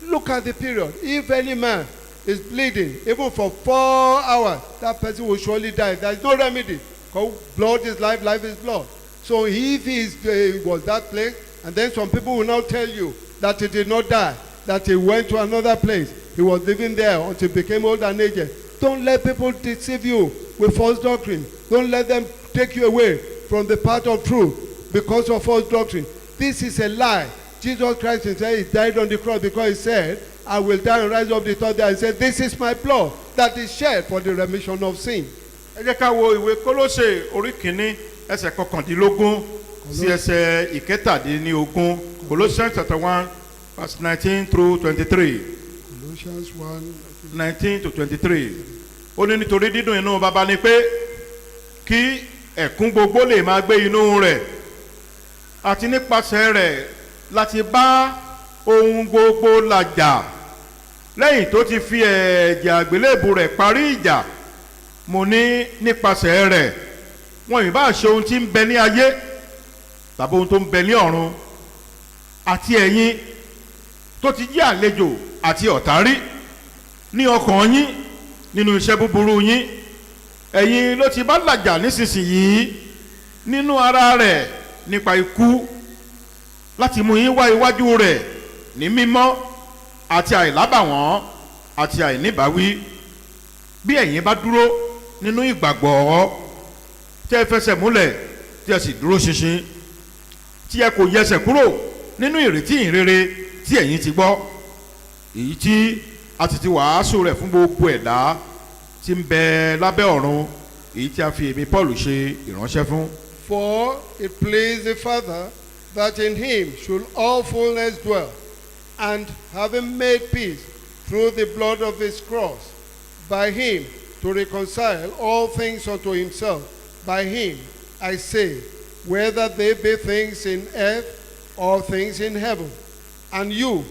Look at the period. If any man is bleeding, even for 4 hours, that person will surely die. There is no remedy. Because blood is life, life is blood. So if he was that place, and then some people will now tell you that he did not die, that he went to another place. He was living there until he became old and aged. Don't let people deceive you with false doctrine. Don't let them take you away from the path of truth because of false doctrine. This is a lie. Jesus Christ himself, he died on the cross because he said, I will die and rise up the third day. He said, this is my blood that is shed for the remission of sin. Ẹ jẹ́ ká wo ìwé Kólósè orí kìíní ẹsẹ̀ 19 sí ẹsẹ̀ 17. Colossians chapter 1 verse 19 through 23. Colossians 1, 19 to 23. Ó ní nítorí dídùn inú baba ni pé kí ẹ̀kún gbogbo lè máa gbé inú rẹ̀ àti nípasẹ̀ rẹ̀ láti bá ohun gbogbo làjà lẹ́yìn tó ti fi ẹ̀jẹ̀ àgbélébù rẹ̀ parí ìjà. Mo ní nípasẹ̀ rẹ̀ wọn ìbá ṣe ohun tí ń bẹ ní ayé tàbí ohun tó ń bẹ ní ọ̀run àti ẹ̀yin tó ti jẹ́ àlejò àti ọ̀tá rí ní ọkàn yín nínú iṣẹ́ búburú yín ẹ̀yin ló ti bá làjà nísinsìnyí nínú ara rẹ̀ nípa ikú láti mú yín wá iwájú rẹ̀ ní mímọ́ àti àìlábàwọ́n àti àìníbáwí bí ẹ̀yin bá dúró nínú ìgbàgbọ́ tí ẹ fẹsẹ̀ múlẹ̀ tí ẹ sì dúró ṣinṣin tí ẹ kò yẹsẹ̀ kúrò nínú ìrètí ìhìnrere tí ẹ̀yin ti gbọ́ èyí tí a ti wàásù rẹ̀ fún gbogbo ẹ̀dá tí ń bẹ lábẹ́ ọ̀run èyí tí a fi èmi Paul ṣe ìránṣẹ́ fún. For it pleased the Father that in him should all fullness dwell, and having made peace through the blood of his cross, by him to reconcile all things unto himself. By him, I say, whether they be things in earth or things in heaven. And you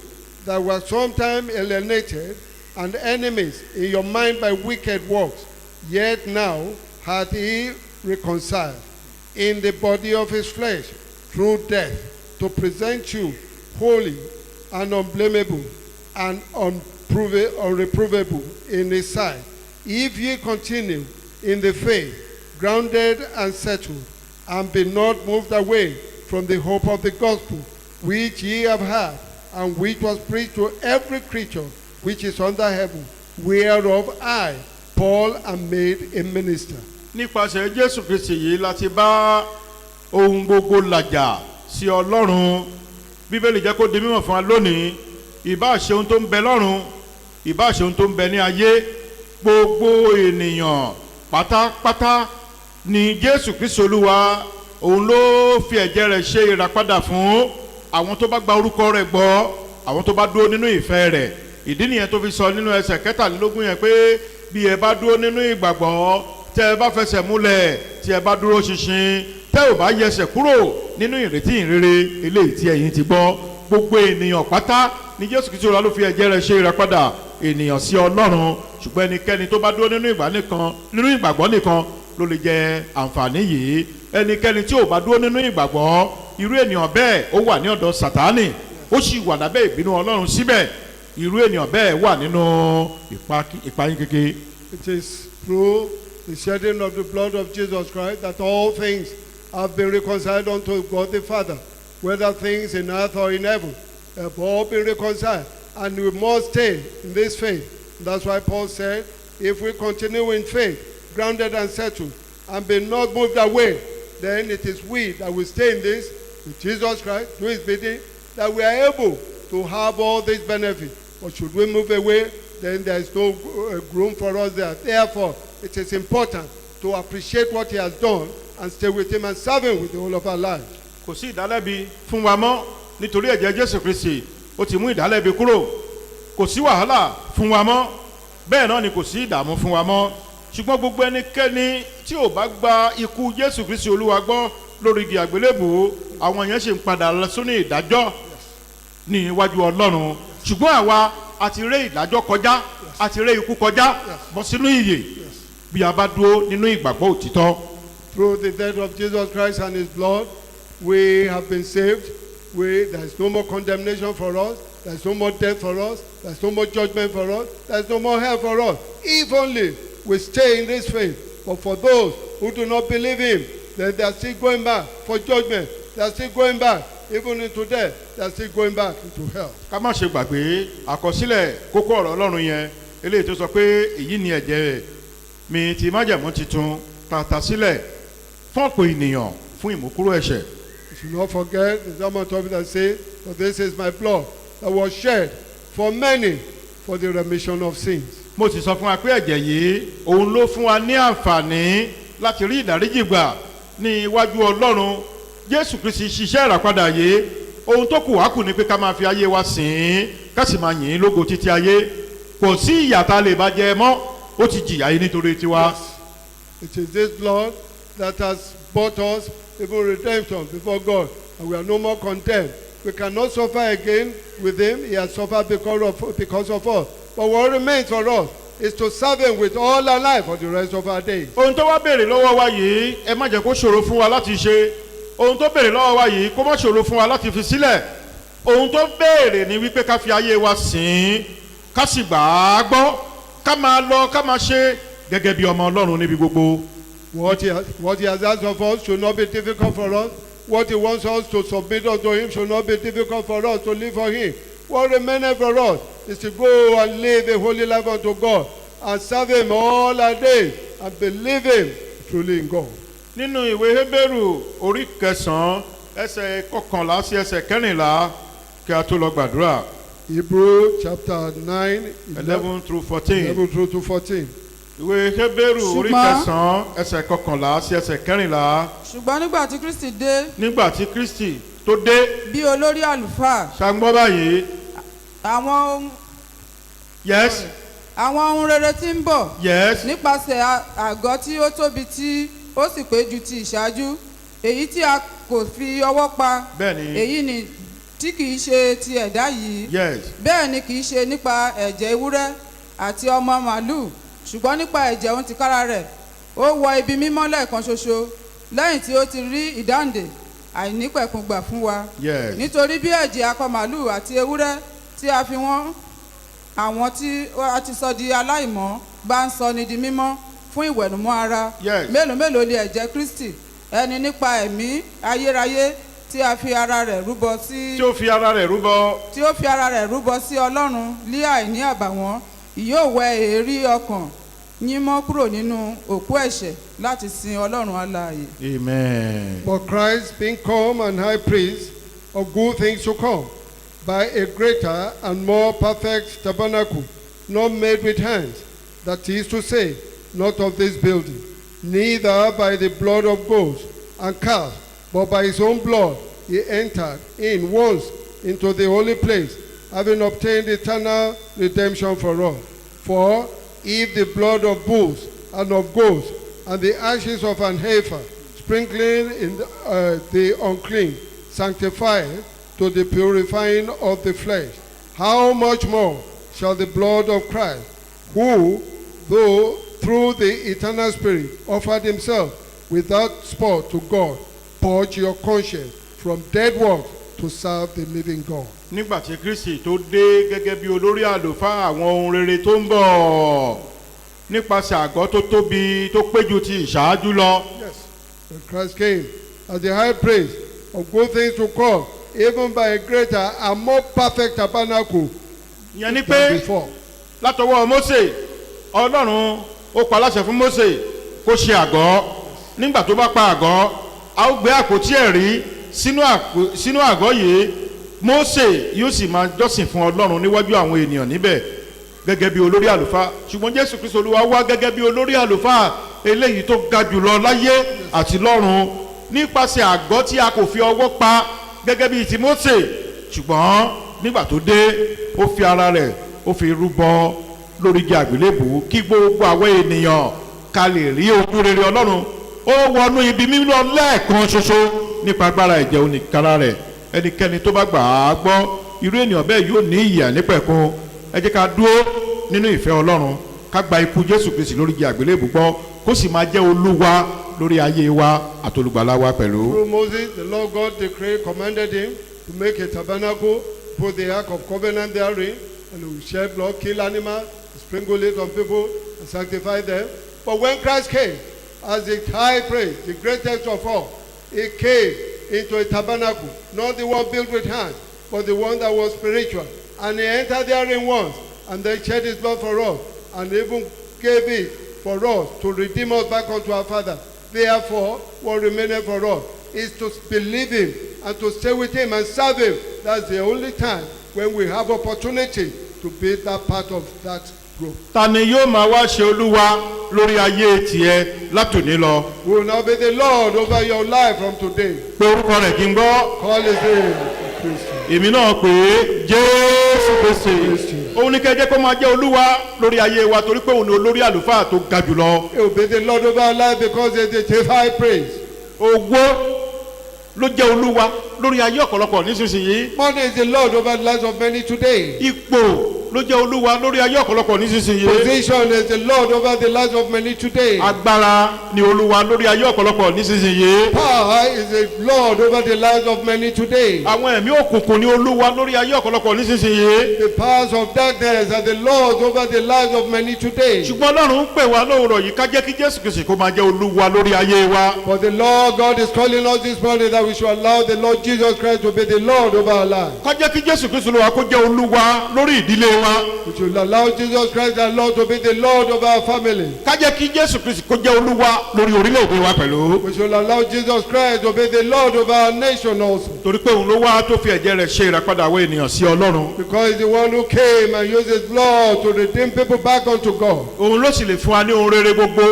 that were sometime alienated and enemies in your mind by wicked works, yet now hath he reconciled in the body of his flesh through death, to present you holy and unblameable and unreprovable in his sight, if ye continue in the faith, grounded and settled, and be not moved away from the hope of the gospel, which ye have heard, and which was preached to every creature which is under heaven, whereof I, Paul, am made a minister. Nípasẹ̀ Jésù Kristi yìí láti bá ohun gbogbo làjà sí Ọlọ́run. Bíbélì jẹ́ kó di mímọ̀ fún wa lónìí, ìbá ṣe ohun tó ń bẹ lọ́run, ìbá ṣe ohun tó ń bẹ ní ayé, gbogbo ènìyàn pátápátá ni Jésù Kristi Olúwa òun ló fi ẹ̀jẹ̀ rẹ̀ ṣe ìràpadà fún àwọn tó bá gba orúkọ rẹ̀ gbọ́, àwọn tó bá dúró nínú ìfẹ́ rẹ̀. Ìdí nìyẹn tó fi sọ nínú ẹsẹ̀ 23 yẹn pé bí ẹ bá dúró nínú ìgbàgbọ́, tẹ́ ẹ bá fẹsẹ̀ múlẹ̀, tí ẹ bá dúró ṣinṣin, tẹ́ ò bá yẹsẹ̀ kúrò nínú ìrètí ìrere eléyìí tí ẹ̀yin ti gbọ́, gbogbo ènìyàn pátá ni Jésù Kristi Olúwa ló fi ẹ̀jẹ̀ rẹ̀ ṣe ìràpadà ènìyàn sí Ọlọ́run. Ṣùgbọ́n ẹnikẹ́ni tó bá dúró nínú ìgbàgbọ́ nìkan ló lè jẹ àǹfààní yìí. Ẹnikẹ́ni tí ò bá dúró nínú ìgbàgbọ́, irú ènìyàn bẹ́ẹ̀ ó wà ní ọ̀dọ̀ Sátánì, ó sì wà lábẹ́ ìbínú Ọlọ́run síbẹ̀. Irú ènìyàn bẹ́ẹ̀ wà nínú ìpayín kékeré. It is through the shedding of the blood of Jesus Christ that all things have been reconciled unto God the Father, whether things in earth or in heaven, have all been reconciled. And we must stay in this faith. That's why Paul said, if we continue in faith, grounded and settled, and be not moved away, then it is we that will stay in this with Jesus Christ, do his bidding, that we are able to have all these benefits. But should we move away, then there is no room for us there. Therefore, it is important to appreciate what he has done and stay with him and serve him with the whole of our lives. Kò sí ìdálẹ́bi fún wa mọ́ nítorí ẹ̀jẹ̀ Jésù Kristi ó ti mú ìdálẹ́bi kúrò. Kò sí wàhálà fún wa mọ́, bẹ́ẹ̀ náà ni kò sí ìdààmú fún wa mọ́. Ṣùgbọ́n gbogbo ẹnikẹ́ni tí ò bá gba ikú Jésù Kristi Olúwa gbọ́ lórí igi àgbélébùú, àwọn yẹn ṣe ń padà lọ sínú ìdájọ́ ní iwájú Ọlọ́run. Ṣùgbọ́n àwa a ti ré ìdájọ́ kọjá, a ti ré ikú kọjá, bọ́ sínú ìyè bí a bá dúró nínú ìgbàgbọ́ òtítọ́. Through the death of Jesus Christ and his blood, we have been saved. There is no more condemnation for us. There is no more death for us. There is no more judgment for us. There is no more hell for us. If only we stay in this faith. But for those who do not believe him, then they are still going back for judgment. They are still going back, even into death. They are still going back into hell. Ká má ṣe gbàgbé àkọsílẹ̀ kókó ọ̀rọ̀ Ọlọ́run yẹn eléyìí tó sọ pé èyí ni ẹ̀jẹ̀ mi ti májẹ̀mú titun tàtà sílẹ̀ fún ọ̀pọ̀ ènìyàn fún ìmúkúrò ẹ̀ṣẹ̀. You should not forget the sermon topic that says, for this is my blood that was shed for many for the remission of sins. Mo sì sọ fún wa pé ẹ̀jẹ̀ yìí òun ló fún wa ní àǹfààní láti rí ìdáríjì gbà ní iwájú Ọlọ́run. Jésù Kristi ṣiṣẹ́ ìràpadà yìí, ohun tó kù wá kù ni pé ká máa fi ayé wa sìn ín, ká sì máa yìn ín lógo títí ayé. Kò sí ìyà tá a lè bá jẹ mọ́, ó ti jìyà yìí nítorí tiwa. It is this blood that has bought us even redemption before God, and we are no more condemned. We cannot suffer again with him. He has suffered because of us. But what remains for us is to serve him with all our life for the rest of our days. Ohun tó wá béèrè lọ́wọ́ wa yìí, ẹ má jẹ́ kó ṣòro fún wa láti ṣe. Ohun tó béèrè lọ́wọ́ wa yìí, kó má ṣòro fún wa láti fi sílẹ̀. Ohun tó béèrè ni wípé ká fi ayé wa sìn, ká sì gbà á gbọ́, ká máa lọ, ká máa ṣe gẹ́gẹ́ bí ọmọ Ọlọ́run níbi gbogbo. What he has asked of us should not be difficult for us. What he wants us to submit unto him should not be difficult for us to live for him. What remains for us is to go and live a holy life unto God and serve him all our days and believe him truly in God. nínú ìwé Hébérù orí kẹsàn-án ẹsẹ̀ kọkànlá sí ẹsẹ̀ kẹrìnlá kí a tó lọ gbàdúrà. Hebrew chapter 9, 11 through 14. 11 through to 14. ìwé Hébérù orí Ṣùgbọ́n- kẹsàn-án ẹsẹ̀ kọkànlá sí ẹsẹ̀ kẹrìnlá. ṣùgbọ́n nígbà tí Kristi dé nígbà tí Kristi tó dé bí olórí àlùfáà ṣàgbọ́ báyìí àwọn yes ohun rere tí ń bọ̀ yes nípasẹ̀ àgọ́ tí ó tóbi tí ó sì pé ju ti ìṣáájú èyí tí a kò fi ọwọ́ pa bẹ́ẹ̀ni èyí ni tí kìí ṣe ti ẹ̀dá yìí yes bẹ́ẹ̀ ni kìí ṣe nípa ẹ̀jẹ̀ ewúrẹ́ àti ọmọ màlúù ṣùgbọ́n nípa ẹ̀jẹ̀ òun tìkára rẹ̀ ó wọ ibi mímọ́ lẹ́ẹ̀kan ṣoṣo lẹ́yìn tí ó ti rí ìdáǹdè àìnípẹ̀kun gbà fún wa yes nítorí bí ẹ̀jẹ̀ akọ màlúù àti ewúrẹ́ tí a fi wọ́n àwọn tí a ti sọ di aláìmọ́ bá ń sọ ni di mímọ́ fún ìwẹ̀nùmọ́ ara Yes. mélòó mélòó lè ẹ̀jẹ̀ Kristi ẹni nípa ẹ̀mí ayérayé tí a fi ara rẹ̀ rúbọ sí tí ó fi ara rẹ̀ rúbọ tí ó fi ara rẹ̀ rúbọ sí Ọlọ́run lí àìní àbàwọ́n yóò wẹ èérí ọkàn yín mọ́ kúrò nínú òkú ẹ̀ṣẹ̀ láti sin Ọlọ́run alààyè. amen. But Christ being come and high priest of good things to come, by a greater and more perfect tabernacle, not made with hands, that is to say, not of this building, neither by the blood of goats and calves, but by his own blood he entered in once into the holy place, having obtained eternal redemption for us. For if the blood of bulls and of goats and the ashes of an heifer, sprinkling in the unclean, sanctify to the purifying of the flesh, how much more shall the blood of Christ, who, though through the eternal Spirit offered himself without spot to God, purge your conscience from dead works to serve the living God. nígbà tí Kristi tó dé gẹ́gẹ́ bí olórí àlùfáà àwọn ohun rere tó ń bọ̀ nípasẹ̀ àgọ́ tó tóbi tó péjú ti ìṣáájú lọ. Yes, when Christ came as the high priest of good things to come, even by a greater and more perfect tabernacle ìyẹn ni than pé before. látọwọ́ Mósè Ọlọ́run ó pa láṣẹ fún Mósè kó ṣe àgọ́ nígbà tó bá pa àgọ́ a ó gbé àpótí ẹ̀rí sínú àgọ́ yìí Mósè yóò sì máa jọ́sìn fún Ọlọ́run níwájú àwọn ènìyàn níbẹ̀ gẹ́gẹ́ bí olórí àlùfáà ṣùgbọ́n Jésù Kristi Olúwa wá gẹ́gẹ́ bí olórí àlùfáà eléyìí tó ga jùlọ láyé àti lọ́run nípasẹ̀ àgọ́ tí a kò fi ọwọ́ pa gẹ́gẹ́ bí ti Mósè ṣùgbọ́n nígbà tó dé ó fi ara rẹ̀ ó fi rúbọ lórí igi àgbélébùú kí gbogbo àwọn ènìyàn ká lè rí ojú rere Ọlọ́run ó wọnú ibi mímọ́ lẹ́ẹ̀kan ṣoṣo nípa agbára ẹ̀jẹ̀ oníkara rẹ̀ ẹnikẹ́ni tó bá gbà á gbọ́ irú ènìyàn bẹ́ẹ̀ yóò ní ìyè àìnípẹ̀kun ẹ jẹ́ ká dúró nínú ìfẹ́ Ọlọ́run ká gba ikú Jésù Kristi lórí igi àgbélébùú gbọ́ kó sì máa jẹ́ Olúwa lórí ayé wa àtolùgbàlà wa pẹ̀lú. Through Moses, the Lord God decreed, commanded him to make a tabernacle, put the ark of covenant therein, and he will shed blood, kill animals, sprinkle it on people, and sanctify them. But when Christ came, as the high priest, the greatest of all, he came into a tabernacle, not the one built with hands, but the one that was spiritual. And he entered therein once, and then shed his blood for us, and even gave it for us to redeem us back unto our Father. Therefore, what remaineth for us is to believe him and to stay with him and serve him. That's the only time when we have opportunity to be that part of that group. ta ni yóò máa wá ṣe Olúwa lórí ayé tiẹ̀ látòní lọ. We will now be the Lord over your life from today. pé orúkọ rẹ̀ kí n gbọ́ Call his name Christian. èmi náà pè é Jésù Kristi òun ní kẹjẹ kó máa jẹ́ Olúwa lórí ayé wa torí pé òun ni olórí àlùfáà tó ga jùlọ. He will be the Lord over our life because he is the chief high priest. owó ló jẹ́ Olúwa lórí ayé ọ̀pọ̀lọpọ̀ nísinsìnyí. Money is the Lord over the lives of many today. ipò ló jẹ́ Olúwa lórí ayé ọ̀pọ̀lọpọ̀ nísinsìnyí. Position is the Lord over the lives of many today. agbára ni Olúwa lórí ayé ọ̀pọ̀lọpọ̀ nísinsìnyí. Power is the Lord over the lives of many today. àwọn ẹ̀mí òkùnkùn ni Olúwa lórí ayé ọ̀pọ̀lọpọ̀ nísinsìnyí. The powers of darkness are the Lord over the lives of many today. ṣùgbọ́n Ọlọ́run ń pè wá lóòrọ̀ yìí ká jẹ́ kí Jésù Kristi kó máa jẹ́ Olúwa lórí ayé wa. But the Lord God is calling us this morning that we should allow the Lord Jesus Christ to be the Lord over our lives. ká jẹ́ kí Jésù Kristi Olúwa kó jẹ́ Olúwa lórí ìdílé wa. We should allow Jesus Christ our Lord to be the Lord of our family. ká jẹ́ kí Jésù Kristi kó jẹ́ olúwa lórí orílẹ̀-èdè wa pẹ̀lú. We should allow Jesus Christ to be the Lord of our nation also. torí pé òun ló wá tó fi ẹ̀jẹ̀ rẹ̀ ṣe ìràpadà àwọn ènìyàn sí Ọlọ́run. Because he's the one who came and used his blood to redeem people back unto God. òun ló sì lè fún wa ní ohun rere gbogbo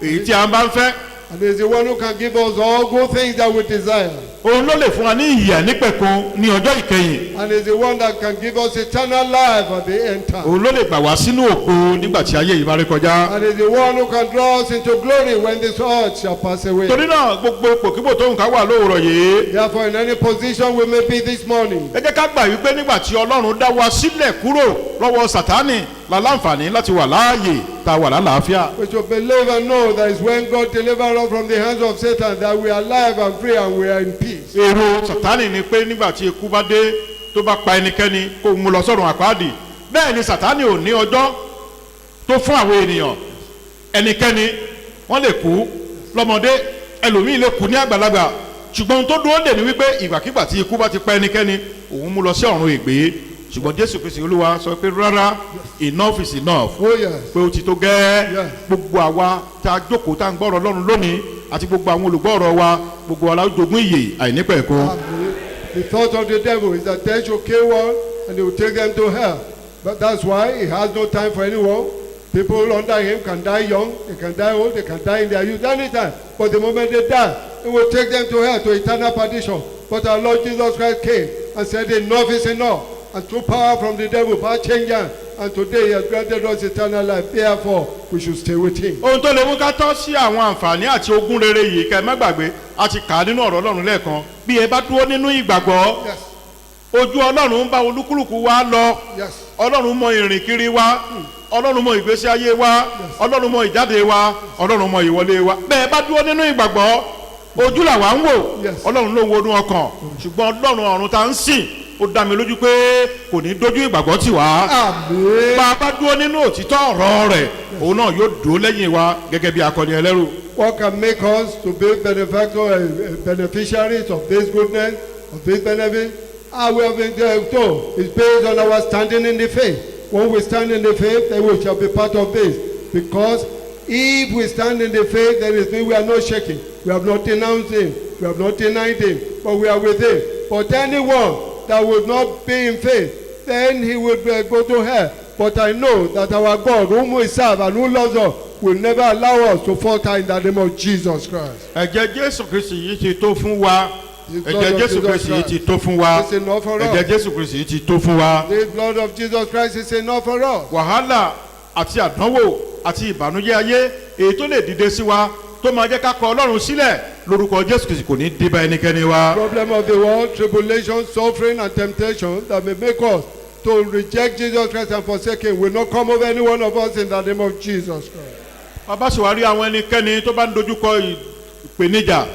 èyí tí a bá ń fẹ́. And he's the one who can give us all good things that we desire. òun ló lè fún wa ní ìyè nípẹ̀kun ní ọjọ́ ìkẹyìn. And he's the one that can give us eternal life at the end time. òun ló lè gbà wá sínú ògo nígbà tí ayé yìí bá rí kọjá. And he's the one who can draw us into glory when this earth shall pass away. torí náà gbogbo ipòkípò tó ń ká wà lówùrọ̀ yìí. Therefore, in any position we may be this morning, ẹ jẹ́ ká gbà wípé nígbà tí Ọlọ́run dá wa sílẹ̀ kúrò lọ́wọ́ Sátánì la láǹfààní láti wà láàyè tá a wà lálàáfíà. we should believe and know that it's when God delivered us from the hands of Satan that we are alive and free and we are in peace. èrò Sátánì ni pé nígbà tí ikú bá dé tó bá pa ẹnikẹ́ni kó mú lọ sọ́run àpáàdì bẹ́ẹ̀ ni Sátánì ò ní ọjọ́ tó fún àwọn ènìyàn ẹnikẹ́ni wọ́n lè kú lọ́mọdé ẹlòmíì lè kú ní àgbàlagbà ṣùgbọ́n ohun tó dúró dè ní wípé ìgbàkigbà tí ikú bá ti pa ẹnikẹ́ni òun mú lọ sí ọ̀run ègbé ṣùgbọ́n Jésù Kristi Olúwa sọ pé rárá enough is enough Oh yes. pé ó ti tó gẹ́ẹ́ Yes. gbogbo àwa tá a jókòó tá a ń gbọ́rọ̀ Ọlọ́run lónìí àti gbogbo àwọn olùgbọ́rọ̀ wa gbogbo wa la jogún ìyè àìnípẹ̀kun. The thought of the devil is that they should kill one and he will take them to hell. But that's why he has no time for anyone. People under him can die young, they can die old, they can die in their youth anytime. But the moment they die, he will take them to hell, to eternal perdition. But our Lord Jesus Christ came and said enough is enough. And through power from the devil, power change hand. And today he has granted us eternal life. Therefore, we should stay with him. ohun tó lè mú ká tọ́ sí àwọn àǹfààní àti ogún rere yìí kẹ́ ẹ má gbàgbé a ti kà á nínú ọ̀rọ̀ Ọlọ́run lẹ́ẹ̀kan bí ẹ bá dúró nínú ìgbàgbọ́ Yes, ojú Ọlọ́run ń bá olúkúlùkù wa lọ yes. Ọlọ́run mọ ìrìn kiri wa Ọlọ́run mọ ìgbésí ayé wa Ọlọ́run mọ ìjáde wa Ọlọ́run mọ ìwọlé wa bẹ́ẹ̀ bá dúró nínú ìgbàgbọ́ ojú làwa ń wò Yes. Ọlọ́run ló ń wọnú ọkàn ṣùgbọ́n Ọlọ́run ọ̀run tá ń sìn ó dá mi lójú pé kò ní dójú ìgbàgbọ́ tì wá. Amen. bá a bá dúró nínú òtítọ́ ọ̀rọ̀ rẹ̀ òun náà yóò dúró lẹ́yìn wa gẹ́gẹ́ bí akọni ẹlẹ́rù. What can make us to be beneficiaries of this goodness, of this benefit? We have been told it's based on our standing in the faith. When we stand in the faith, then we shall be part of this. Because if we stand in the faith, then it means we are not shaking. We have not denounced him. We have not denied him. But we are with him. But anyone that would not be in faith, then he would go to hell. But I know that our God, whom we serve and who loves us, will never allow us to falter in the name of Jesus Christ. ẹ̀jẹ̀ Jésù Kristi yìí ti tó fún wa ẹ̀jẹ̀ Jésù Kristi yìí ti tó fún wa It's enough for ẹ̀jẹ̀ us. Jésù Kristi yìí ti tó fún wa. The blood of Jesus Christ is enough for us. wàhálà àti àdánwò àti ìbànújẹ́ ayé èyí tó lè dìde sí wa tó máa jẹ́ ká kọ Ọlọ́run sílẹ̀ lórúkọ Jésù Kristi kò ní dé bá ẹnikẹ́ni wa. Problem of the world, tribulation, suffering, and temptation that may make us to reject Jesus Christ and forsake him will not come over any one of us in the name of Jesus Christ. bàbá sì wá rí àwọn ẹnikẹ́ni tó bá ń dojúkọ ìpèníjà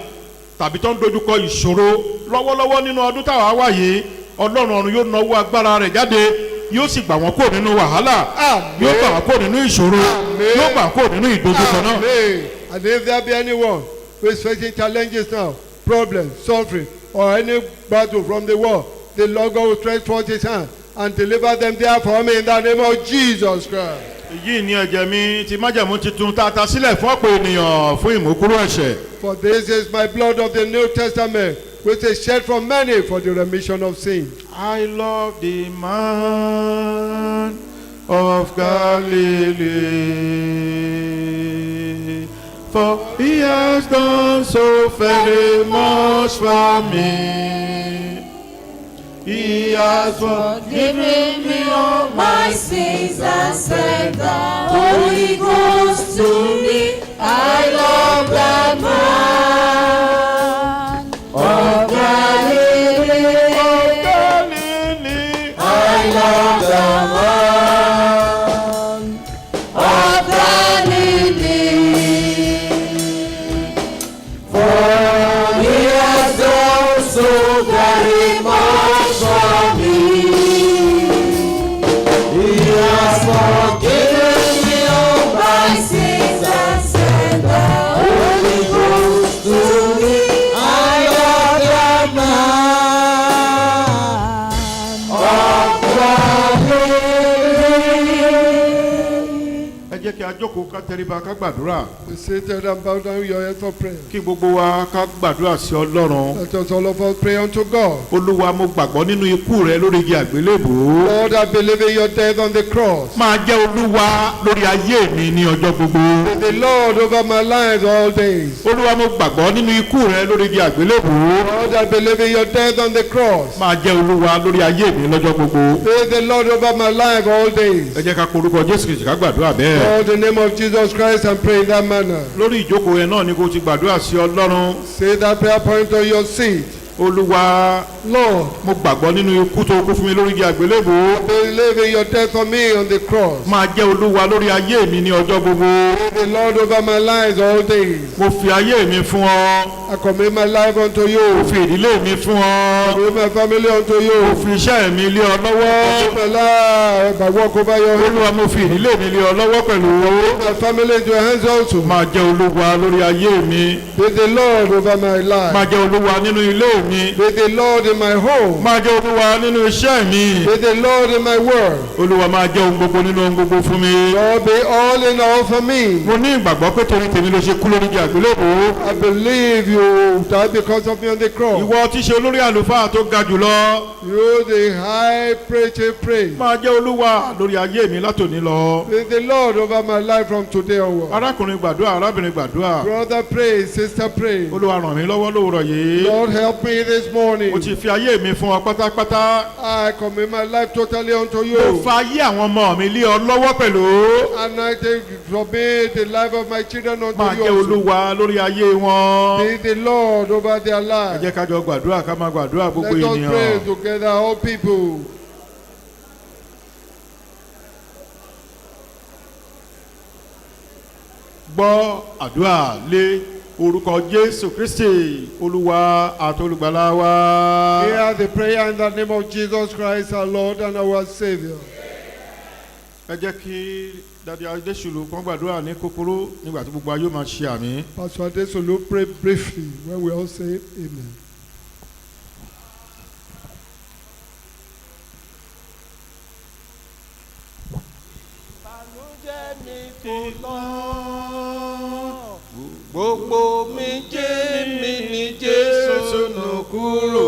tàbí tó ń dojúkọ ìṣòro lọ́wọ́lọ́wọ́ nínú ọdún táwa wà yìí Ọlọ́run ọ̀run yóò nawó agbára rẹ̀ jáde yóò sì gbà wọ́n kúrò nínú wàhálà yóò gbà wọ́n kúrò nínú ìṣòro yóò gbà wọ́n kúrò nínú ìdojúkọ náà. Amen. And if there be anyone who is facing challenges now, problems, suffering, or any battle from the world, the Lord God will stretch forth his hand and deliver them there for me in the name of Jesus Christ. èyí ni ẹ̀jẹ̀ mi ti májẹ̀mú titun tá a ta sílẹ̀ fún ọ̀pọ̀ ènìyàn fún ìmúkúrò ẹ̀ṣẹ̀. For this is my blood of the New Testament, which is shed for many for the remission of sin. I love the man of Galilee, for he has done so very much for me. He has forgiven me all My sins and sent the Holy Ghost to me. I love the man of Galilee. I love the man of Galilee. For he has done so very much for me. He has forgiven me all my sins and sent the Holy Ghost to me. I love the man of Galilee. jẹ́ kí a jókòó ká tẹríba ká gbàdúrà. Be seated and bow down your heads for prayer. Kí gbogbo wa ká gbàdúrà sí Ọlọ́run. Let us all of us pray unto God. Olúwa mo gbàgbọ́ nínú ikú rẹ lórí igi àgbélébùú. Lord, I believe in your death on the cross. Máa jẹ́ Olúwa lórí ayé mi ní ọjọ́ gbogbo. Be the Lord over my life all days. Olúwa mo gbàgbọ́ nínú ikú rẹ lórí igi àgbélébùú. Lord, I believe in your death on the cross. Máa jẹ́ Olúwa lórí ayé mi lọ́jọ́ gbogbo. Be the Lord over my life all days. Ẹ jẹ́ ká porúkọ Jésù Kristi ká gbàdúrà bẹ́ẹ̀. Call the name of Jesus Christ and pray in that manner. Lórí ìjókòó yẹn náà ni kò ti gbàdúrà sí Ọlọ́run. Say that prayer point on your seat. Olúwa Lord, mo gbàgbọ́ nínú ikú tó kú fún mi lórí igi àgbélébùú. believe in your death for me on the cross. Máa jẹ́ Olúwa lórí ayé mi ní ọjọ́ gbogbo. Be the Lord over my life all days. Mo fi ayé mi fún ọ. I commit my life unto Mo you. fi ìdílé mi fún ọ. Commit my family unto Mo you. fi iṣẹ́ mi lé ọ lọ́wọ́. Commit my life, my work over your hand. Olúwa mo fi ìdílé mi lé ọ lọ́wọ́ pẹ̀lú. My family into your hands also. Máa jẹ́ Olúwa lórí ayé mi. Be the Lord over my life. Máa jẹ́ Olúwa nínú ilé mi. Be the Lord in my home. Máa jẹ́ Olúwa nínú iṣẹ́ mi. Be the Lord in my work. Olúwa máa jẹ́ ohun gbogbo nínú ohun gbogbo fún mi. Lord, be all in all for me. Mo ní ìgbàgbọ́ pé torí tèmi ló ṣe kú lórí igi àgbélébùú. I believe you died because of me on the cross. Ìwọ tí ṣe olórí àlùfáà tó ga jùlọ. You the high praise. Máa jẹ́ Olúwa lórí ayé mi látòní lọ. Be the Lord over my life from today onward. Arákùnrin gbàdúrà, arábìnrin gbàdúrà. Brother pray, sister pray. Olúwa ràn mí lọ́wọ́ lówùrọ̀ yìí. Lord help me this morning. Mo ti fi ayé mi fún ọ pátápátá. I commit my life totally unto Mo you. fa ayé àwọn ọmọ mi lé ọ lọ́wọ́ pẹ̀lú. And I take from me the life of my children unto Máa you jẹ́ also. Olúwa lórí ayé wọn. Be the Lord over their Ẹ lives. jẹ́ ká jọ gbàdúrà ká máa gbàdúrà gbogbo Let us pray ènìyàn. together, all people. Gbọ́ àdúrà lé orúkọ Jésù Kristi Olúwa àti Olùgbàlà wa. Hear the prayer in the name of Jesus Christ, our Lord and our Savior. Ẹ jẹ́ kí Dádì Adésùlù kan gbàdúrà ní kúkúrú nígbà tí gbogbo ayé máa ṣe àmín. Pastor Adesolu pray briefly when we all say amen. Gbogbo mi jẹ́ mi ní Jésù nù kúrò.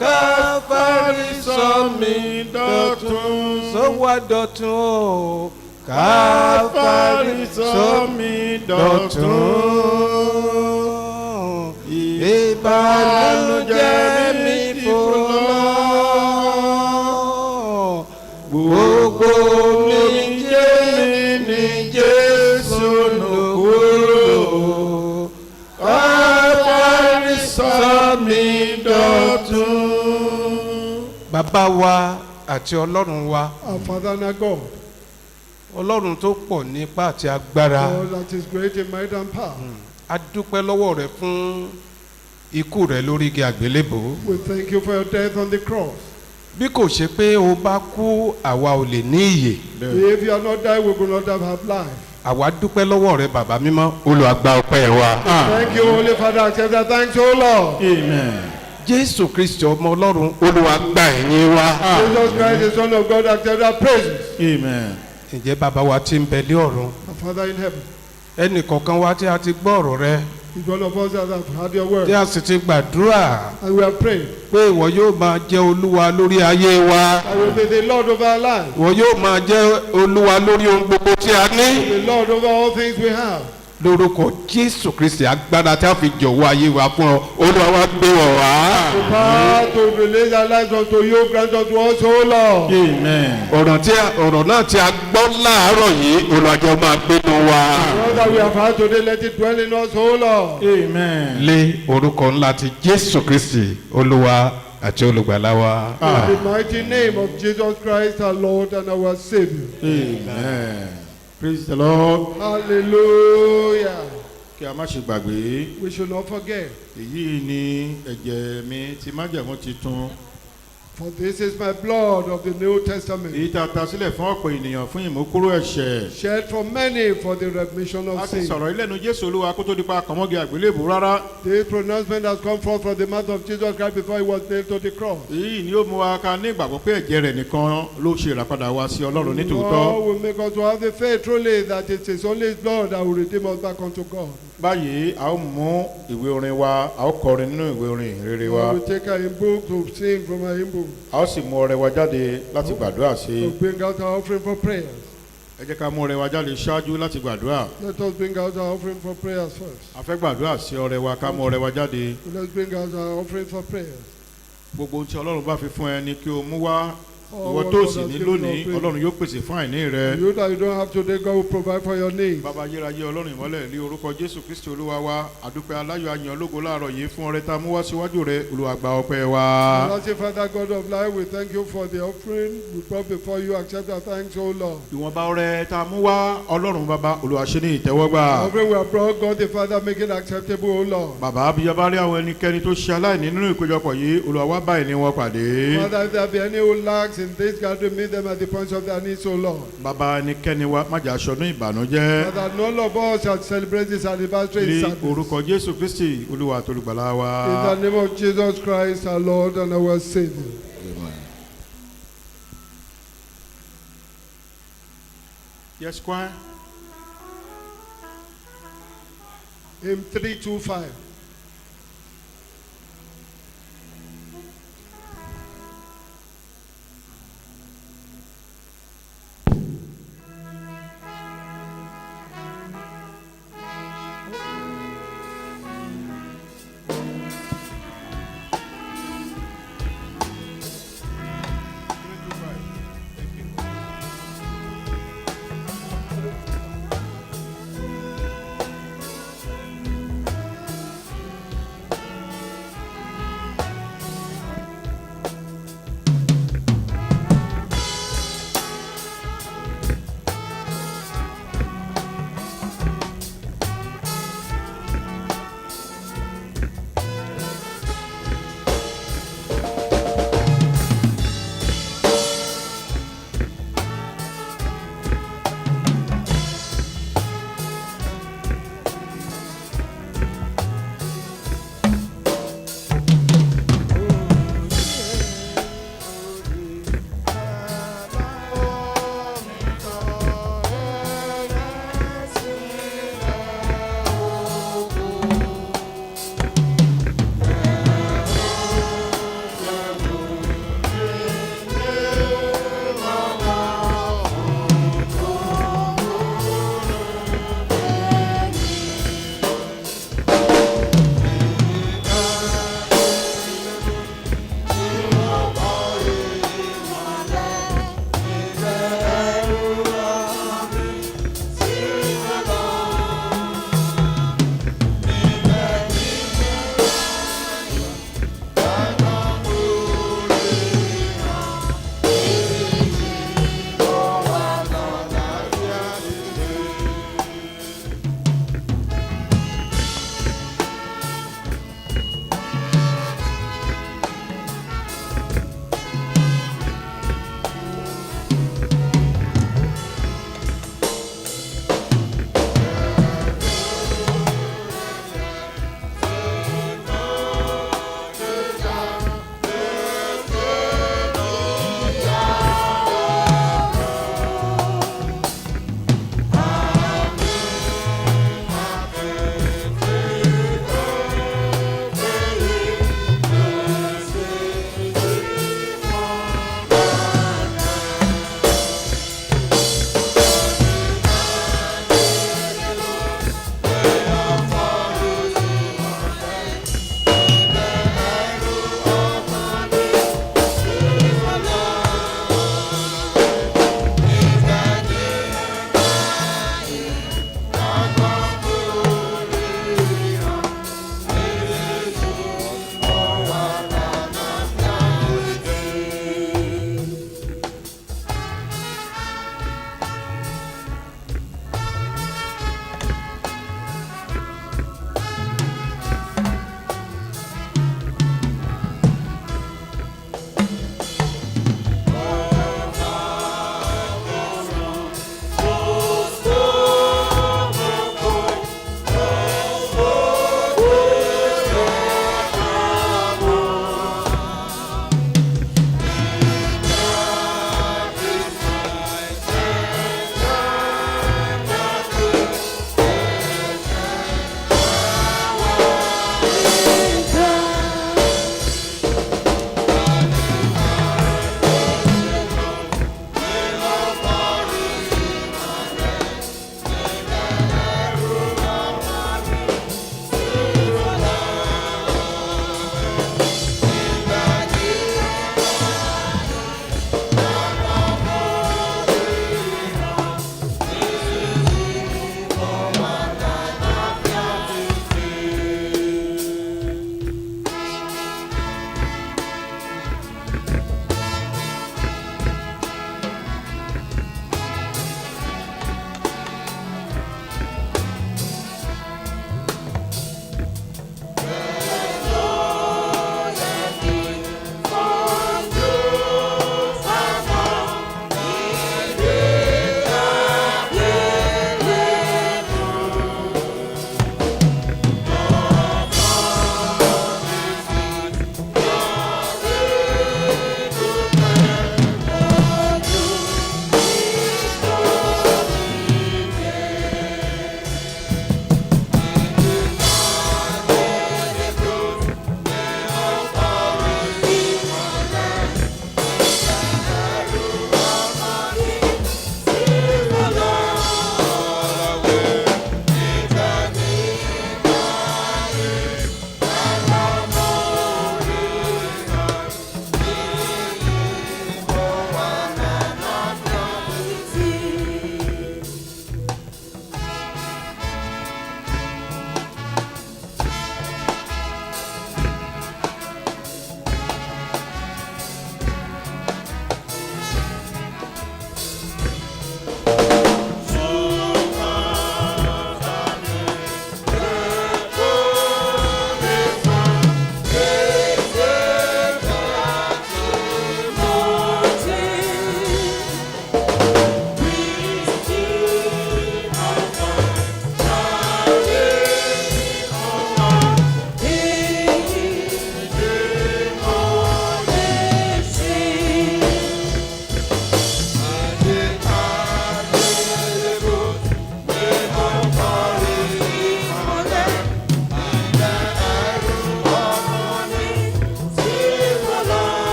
Káfárí sọ mi dọ̀tun. Sọ wá dọ̀tun o. Káfárí sọ mi dọ̀tun. Ìbànújẹ́ mi fò lọ. Gbogbo mi jẹ́ mi ní Jésù nù kúrò. Káfárí sọ mi dọ̀tun. Bàbá wa àti Ọlọ́run wa, Our Father and our God, Ọlọ́run tó pọ̀ ní ipá àti agbára, God that is great in might and power. a dúpẹ́ lọ́wọ́ rẹ fún ikú rẹ lórí igi àgbélébùú. We thank you for your death on the cross. Bí kò ṣe pé o bá kú, àwa ò lè ní ìyè. If you are not died, we will not have life. Àwa dúpẹ́ lọ́wọ́ rẹ bàbá mímọ́, Olúwa gba ọpẹ́ wa. Thank you, Holy Father. Accept that. Thanks, O Lord. Amen. Jésù Kristi ọmọ Ọlọ́run, Olúwa gba ẹ̀yìn wa. Jesus Christ, the Son of God, accept our praises. Amen. Ǹjẹ́ bàbá wa tí ń bẹ lé ọ̀run? Our Father in heaven, Ẹnì kọ̀ọ̀kan wa tí a ti gbọ́ ọ̀rọ̀ rẹ, each one of us that have heard your word, tí a sì ti gbàdúrà and we have prayed. pé ìwọ yóò máa jẹ́ Olúwa lórí ayé wa. I will be the Lord of our lives, Ìwọ yóò máa jẹ́ Olúwa lórí ohun gbogbo tí a ní. the Lord over all things we have. Lórúkọ Jésù Kristi agbára tí a fi jọ̀wọ́ ayé wa fún ọ, Olúwa wa gbé wọ̀ wá. The power to release our lives unto you, grant unto us, O Lord. Amen. Ọ̀rọ̀ náà tí a gbọ́ láàárọ̀ yìí, Olúwa jẹ́ ó máa gbénu wa. All that we have heard today, let it dwell in us, O Lord. Amen. Lé orúkọ ńlá ti Jésù Kristi, Olúwa àti Olùgbàlà wa. In the mighty name of Jesus Christ, our Lord and our Savior. Amen. Praise the Lord. Hallelujah. Kí a má ṣe gbàgbé, We should not forget. èyí ni ẹ̀jẹ̀ mi ti májẹ̀mú titun For this is my blood of the New Testament, èyí tá a ta sílẹ̀ fún ọ̀pọ̀ ènìyàn fún ìmúkúrò ẹ̀ṣẹ̀. shed for many for the remission a of ti sin. sọ̀rọ̀ ilé-ẹnu Jésù Olúwa kó tó di pa kànmọ́gì àgbélébù rárá. This pronouncement has come forth from the mouth of Jesus Christ before he was nailed to the cross. èyí ni ó mú wa ká ní ìgbàgbọ́ pé ẹ̀jẹ̀ rẹ̀ nìkan ló ṣe ìràpadà wa sí Ọlọ́run ní tòótọ́. Lord will make us to have the faith truly that it is only his blood that will redeem us back unto God. báyìí a ó mú ìwé orin wa a ó kọrin nínú ìwé orin ìrere wa. We will take our hymn book to sing from our hymn book. a ó sì mú ọrẹ wa jáde láti gbàdúrà sí. To bring out our offering for prayers. ẹ jẹ́ ká mú ọrẹ wa jáde ṣáájú láti gbàdúrà. Let us bring out our offering for prayers first. a fẹ́ gbàdúrà sí ọrẹ wa ká mú ọrẹ wa jáde. Let's bring out our offering for prayers. gbogbo ohun tí Ọlọ́run bá fi fún ẹ ni kí o mú wá. All ìwọ what tó God sì has ní given lónìí us praise. Ọlọ́run yóò pèsè fún àìní rẹ. You that you don't have today, God will provide for your needs. bàbá ayérayé Ọlọ́run ìmọ́lẹ̀ ní orúkọ Jésù Kristi Olúwa wa àdúpẹ́ aláyọ̀ ayàn ológo láàárọ̀ yìí fún ọrẹ tá a mú wá síwájú rẹ Olúwa gba ọpẹ́ wa. Blessed Father God of life, we thank you for the offering we brought before you. Accept our thanks, O Lord. ìwọ̀nba ọrẹ tá a mú wá Ọlọ́run bàbá Olúwa ṣe ní ìtẹ́wọ́gbà. Offering we have brought, God the Father, make it acceptable, O Lord. bàbá abiyaba rí àwọn ẹnikẹ́ni tó ṣe aláìní nínú ìpéjọpọ̀ yìí Olúwa wá bá ìní wọn pàdé. Father, if there be any who lacks in this gathering, meet them at the point of their needs, O Lord. bàbá ẹnikẹ́ni wa má jà aṣọ́nú ìbànújẹ́. Father, none of us shall celebrate this anniversary in ní sadness. orúkọ Jésù Kristi Olúwa àtolùgbàlà wa. In the name of Jesus Christ, our Lord and our Savior. Yes, choir. Hymn 325.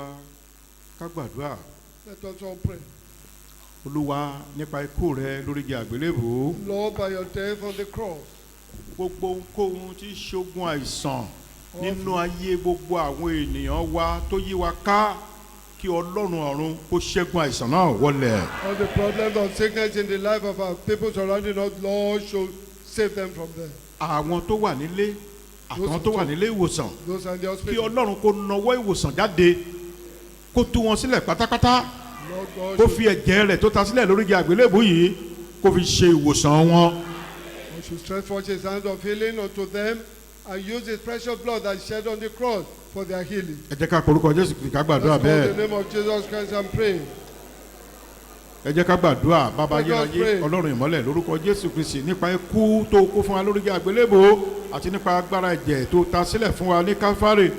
wa ká gbàdúrà. Let us all pray. Olúwa, nípa ikú rẹ lórí igi àgbélébùú, Lord, by your death on the cross, gbogbo ohunkóhun tí í ṣogun àìsàn nínú ayé gbogbo àwọn ènìyàn wa tó yí wa ká, kí Ọlọ́run ọ̀run kó ṣẹ́gun àìsàn náà wọlẹ̀. all the problems of sickness in the life of our people surrounding us, Lord, should save them from them. Àwọn tó wà nílé àtàwọn tó wà nílé ìwòsàn, Those are in the kí hospital. Ọlọ́run kó nawọ́ ìwòsàn jáde, kó tú wọn sílẹ̀ pátápátá, Lord God, kó fi ẹ̀jẹ̀ rẹ̀ tó ta sílẹ̀ lórí igi àgbélébùú yìí kó fi ṣe ìwòsàn wọn. should stretch forth his hands of healing unto them and use his precious blood that shed on the cross for their healing. Ẹ jẹ́ ká porúkọ Jésù Kristi ká gbàdúrà Let's call bẹ́ẹ̀. the name of Jesus Christ and pray. Ẹ jẹ́ ká gbàdúrà bàbá Let us ayérayé pray. Ọlọ́run ìmọ́lẹ̀ lórúkọ Jésù Kristi nípa ikú tó kú fún wa lórí igi àgbélébùú àti nípa agbára ẹ̀jẹ̀ tó ta sílẹ̀ fún wa ní Káfárì.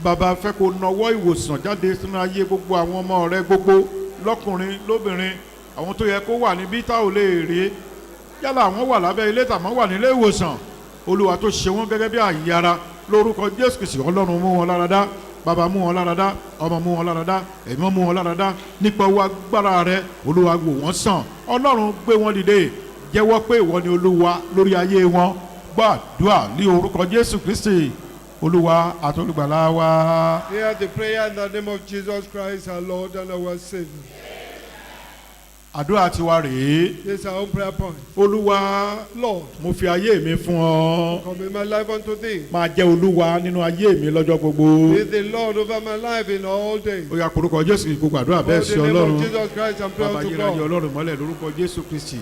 Bàbá fẹ́ kó nawọ́ ìwòsàn jáde sínú ayé gbogbo àwọn ọmọ rẹ gbogbo lọ́kùnrin lóbìnrin, àwọn tó yẹ kó wà níbí tá ò lè rí, yálà àwọn wà lábẹ́ ilé tàbí wà nílé ìwòsàn. Olúwa tó ṣe wọ́n gẹ́gẹ́ bí àyíyára lórúkọ Jésù Kristi. Ọlọ́run mú wọn lára dá, bàbá mú wọn lára dá, ọmọ mú wọn lára dá, ẹ̀mí mú wọn lára dá. Nípa owó agbára rẹ Olúwa wò wọ́n sàn. Ọlọ́run gbé wọn dìde, jẹ́wọ́ pé ìwọ ni Olúwa lórí ayé wọn. Gbàdúrà ní orúkọ Jésù Kristi Olúwa àti olùgbàlà wa. Hear the prayer in the name of Jesus Christ, our Lord and our Savior. Àdúrà tiwa rèé. This is our own prayer point. Olúwa, Lord, mo fi ayé mi fún ọ. commit my life unto thee. Máa jẹ́ Olúwa nínú ayé mi lọ́jọ́ gbogbo. Be the Lord over my life in all days. Ó yá porúkọ Jésù kó gbàdúrà Call bẹ́ẹ̀ sí the name Ọlọ́run. of Jesus Christ and pray Bàbá unto ayérayé God. Ọlọ́run mọ́lẹ̀ lórúkọ Jésù Kristi.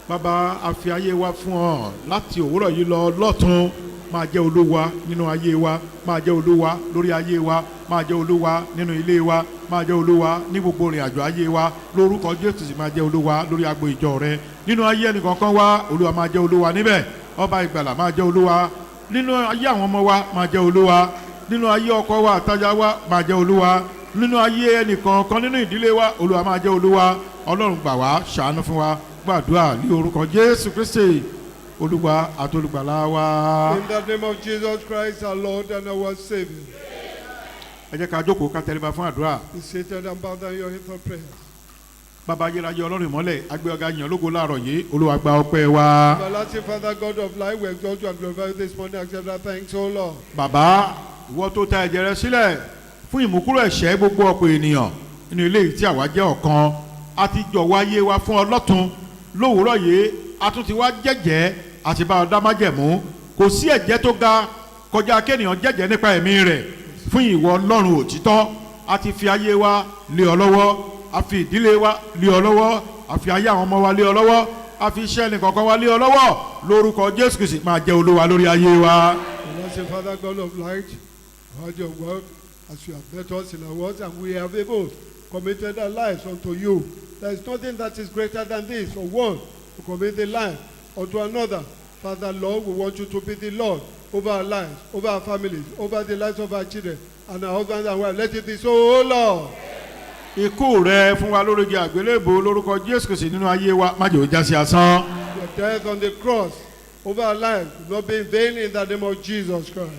Bàbá a fi ayé wa fún ọ láti òwúrọ̀ yìí lọ lọ́tún. Máa jẹ́ Olúwa nínú ayé wa, máa jẹ́ Olúwa lórí ayé wa, máa jẹ́ Olúwa nínú ilé wa, máa jẹ́ Olúwa ní gbogbo ìrìn àjò ayé wa. Lórúkọ Jésù sì máa jẹ́ Olúwa lórí agbo ìjọ rẹ. Nínú ayé ẹnìkankan wa, Olúwa máa jẹ́ Olúwa níbẹ̀. Ọba ìgbàlà máa jẹ́ Olúwa. Nínú ayé àwọn ọmọ wa máa jẹ́ Olúwa. Nínú ayé ọkọ wa àtajà wa máa jẹ́ Olúwa. Nínú ayé ẹnìkankan nínú ìdílé wa, Olúwa máa jẹ́ Olúwa. Ọlọ́run gbà wá, ṣàánú fún wa. Gbàdúrà ní orúkọ Jésù Kristi Olúwa àti olùgbàlà wa. In the name of Jesus Christ, our Lord and our Savior. Ẹ jẹ́ ká jókòó ká tẹríba fún àdúrà. Be seated and bow down your head for prayer. Bàbá ayérayé Ọlọ́run ìmọ́lẹ̀ agbé ọ̀gá yàn lógo láàárọ̀ yìí. Olúwa gba ọpẹ́ wa. Everlasting Father, God of life, we exalt you and glorify you this morning. Accept our thanks, O Lord. Bàbá ìwọ tó ta ẹ̀jẹ̀ rẹ sílẹ̀ fún ìmúkúrò ẹ̀ṣẹ̀ gbogbo ọ̀pọ̀ ènìyàn nínú ilé yìí tí àwa jẹ́ ọ̀kan. A ti jọ̀wọ́ ayé wa fún ọlọ́tun lówùúrọ̀ yìí. A tún ti wá jẹ́jẹ́ àti bá ọdá májẹ̀mú. Kò sí ẹ̀jẹ̀ tó ga kọjá kéèyàn jẹ́jẹ́ nípa ẹ̀mí rẹ̀ fún ìwọ Ọlọ́run òtítọ́. A ti fi ayé wa lé ọ lọ́wọ́, a fi ìdílé wa lé ọ lọ́wọ́, a fi ayé àwọn ọmọ wa lé ọ lọ́wọ́, a fi iṣẹ́ ẹnìkọ̀ọ̀kan wa lé ọ lọ́wọ́. Lórúkọ Jésù Kristi máa jẹ́ Olúwa lórí ayé wa. Everlasting Father, God of light, heard your word as you have met us in our words, and we have able committed our lives unto you. There is nothing that is greater than this, or one to commit the life unto another. Father, Lord, we want you to be the Lord over our lives, over our families, over the lives of our children, and our husbands and wives. Let it be so, O Lord. Ikú rẹ fún wa lórí igi àgbélébùú lórúkọ Jésù Kristi nínú ayé wa má jẹ́ ó já sí asán. Your death on the cross over our lives will not be in vain in the name of Jesus Christ.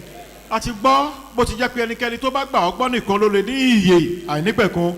A ti gbọ́ bó ti jẹ́ pé ẹnikẹ́ni tó bá gbà ọ́ gbọ́ nìkan ló lè ní ìyè àìnípẹ̀kun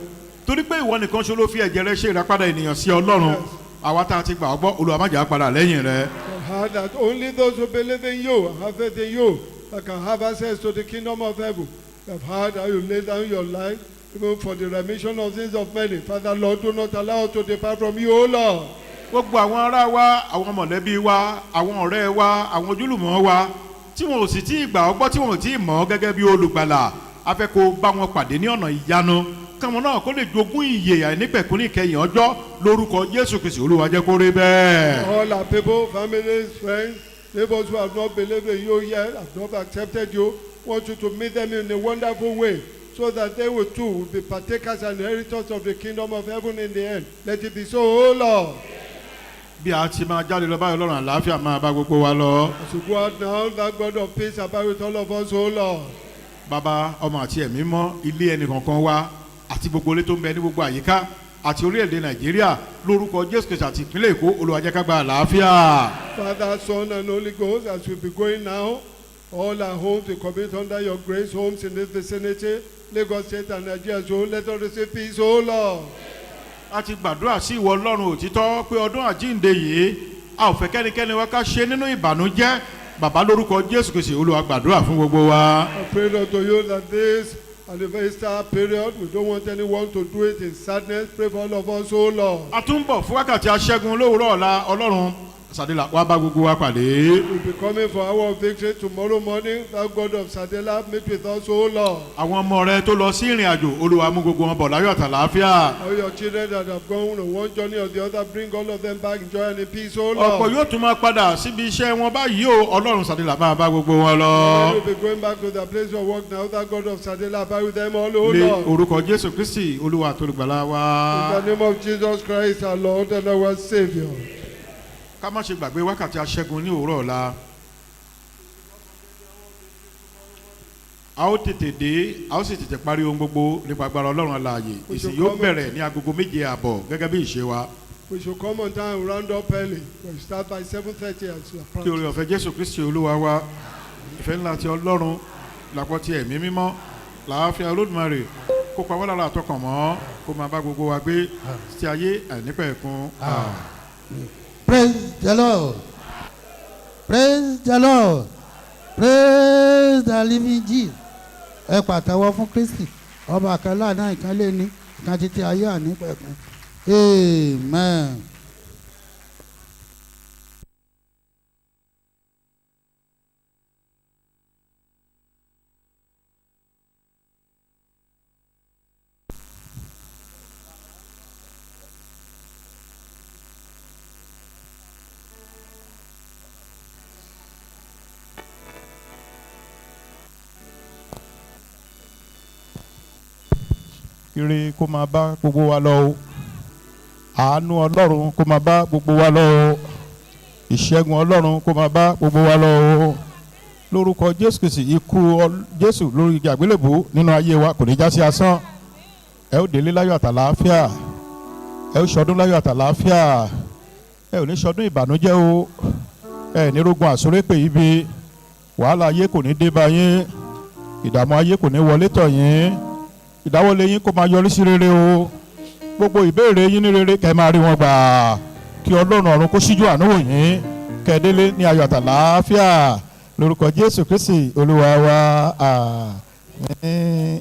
torí pé ìwọ nìkan ṣo ló fi ẹ̀jẹ̀ rẹ ṣe ìràpadà ènìyàn sí Ọlọ́run. Àwa tá a ti gbà ọ́ gbọ́ Olúwa má jẹ́ á padà lẹ́yìn rẹ. Heard that only those who believe in you and have faith in you that can have access to the kingdom of heaven. You have heard how you lay down your life even for the remission of sins of many. Father, Lord, do not allow us to depart from you, O Lord. Gbogbo àwọn ará wa, àwọn mọ̀lẹ́bí wa, àwọn ọ̀rẹ́ wa, àwọn ojúlùmọ̀ wa tí wọn ò sì tí ì gbà ọ́ gbọ́ tí wọn ò tí ì mọ̀ ọ́ gẹ́gẹ́ bí olùgbàlà a fẹ́ kó bá wọn pàdé ní ọ̀nà ìyanu káwọn náà kó lè jogún ìyè àìnípẹ̀kun ní ìkẹyìn ọjọ́ lórúkọ Jésù Kristi Olúwa jẹ́ kó rí bẹ́ẹ̀. All our people, families, friends, neighbors who have not believed in you yet, have not accepted you, want you to meet them in a wonderful way so that they will too be partakers and inheritors of the kingdom of heaven in the end. Let it be so, O Lord. Bí a ti máa jáde lọ báyọ̀ lọ́rùn àlàáfíà máa bá gbogbo wa lọ. As we go out now, that God of peace abide with all of us, O Lord. Bàbá ọmọ àti ẹ̀mí mọ́ ilé ẹnì kankan wa àti gbogbo ilé tó ń bẹ ní gbogbo àyíká àti orílẹ̀-èdè Nàìjíríà lórúkọ Jésù Kristi àti ìpínlẹ̀ Èkó Olúwa jẹ́ ká gba àlàáfíà. Father, Son, and Holy Ghost, as we be going now, all our homes we commit under your grace, homes in this vicinity, Lagos State and Nigeria as a whole. Let us receive peace, O Lord. a ti gbàdúrà sí ìwọ ọlọ́run òtítọ́ pé ọdún àjíǹde yìí a ò fẹ́ kẹ́nikẹ́ni wa ká ṣe nínú ìbànújẹ́ bàbá lórúkọ jésù kìí ṣe olúwa gbàdúrà fún gbogbo wa. I pray unto you that this anniversary period, we don't want anyone to do it in sadness. Pray for all of us, O Lord. a tún bọ̀ fún wákàtí aṣẹ́gun lówùúrọ̀ ọ̀la ọlọ́run sàdélà wá bá gbogbo wa pàdé. We'll be coming for our victory tomorrow morning. Thou God of Sadela, meet with us, O Lord. àwọn ọmọ rẹ tó lọ sí ìrìn àjò olúwa mú gbogbo wọn bọ̀ láyọ̀ àtàlàáfíà. All your children that have gone on one journey or the other, bring all of them back in joy and in peace, O ọ̀pọ̀ Lord. yóò tún máa padà síbi iṣẹ́ wọn báyìí o ọlọ́run sàdélà máa bá gbogbo wọn lọ. We'll be going back to their place of work now. Thou God of Sadela, abide with them all, O lé Lord. orúkọ jésù kristi olúwa tó lùgbàlà wa. In the name of Jesus Christ, our Lord and our Savior. ká má ṣe gbàgbé wákàtí aṣẹ́gun ní òwúrọ̀ ọ̀la. a ó tètè dé a ó sì tètè parí ohun gbogbo nípa agbára ọlọ́run alààyè ìsìn yóò bẹ̀rẹ̀ ní agogo 7:00 gẹ́gẹ́ bí ìṣe wa. We should come on time and round up early. We start by 7:30 as we are kí oore ọ̀fẹ́ jésù kristi olúwa wa ìfẹ́ ńlá ti ọlọ́run làpọ̀ ti ẹ̀mí mímọ́ làáfíà olódùmarè kó pa wọ́n lára àtọkàn mọ́ kó máa bá gbogbo wa gbé sí ayé àìnípẹ̀kun. Praise the Lord. Praise the Lord. Praise the living Jesus. Ẹ pàtẹ́wọ́ fún Kristi. Ọba kan láàánú ìkan lé ní ìkan títí ayé ànípẹ̀kun. Amen. ire kó máa bá gbogbo wa lọ o àánú ọlọ́run kó máa bá gbogbo wa lọ o ìṣẹ́gun ọlọ́run kó máa bá gbogbo wa lọ o lórúkọ jésù kìsì ikú jésù lórí igi àgbélébùú nínú ayé wa kò ní já sí asán ẹ ó délé láyọ̀ àtàlàáfíà ẹ ó ṣọdún láyọ̀ àtàlàáfíà ẹ ò ní ṣọdún ìbànújẹ́ o ẹ ní rógun àsórépè ibi wàhálà ayé kò ní dé bá yín ìdààmú ayé kò ní wọlé tọ̀ yín ìdáwọ́lé yín kó máa yọrí sí rere o gbogbo ìbéèrè yín ní rere kẹ́ máa rí wọn gbà kí ọlọ́run ọ̀run kó ṣíjú àánú wò yín kẹ́ délé ní ayọ̀ àtàlàáfíà lórúkọ jésù kristi olúwa wa àmín.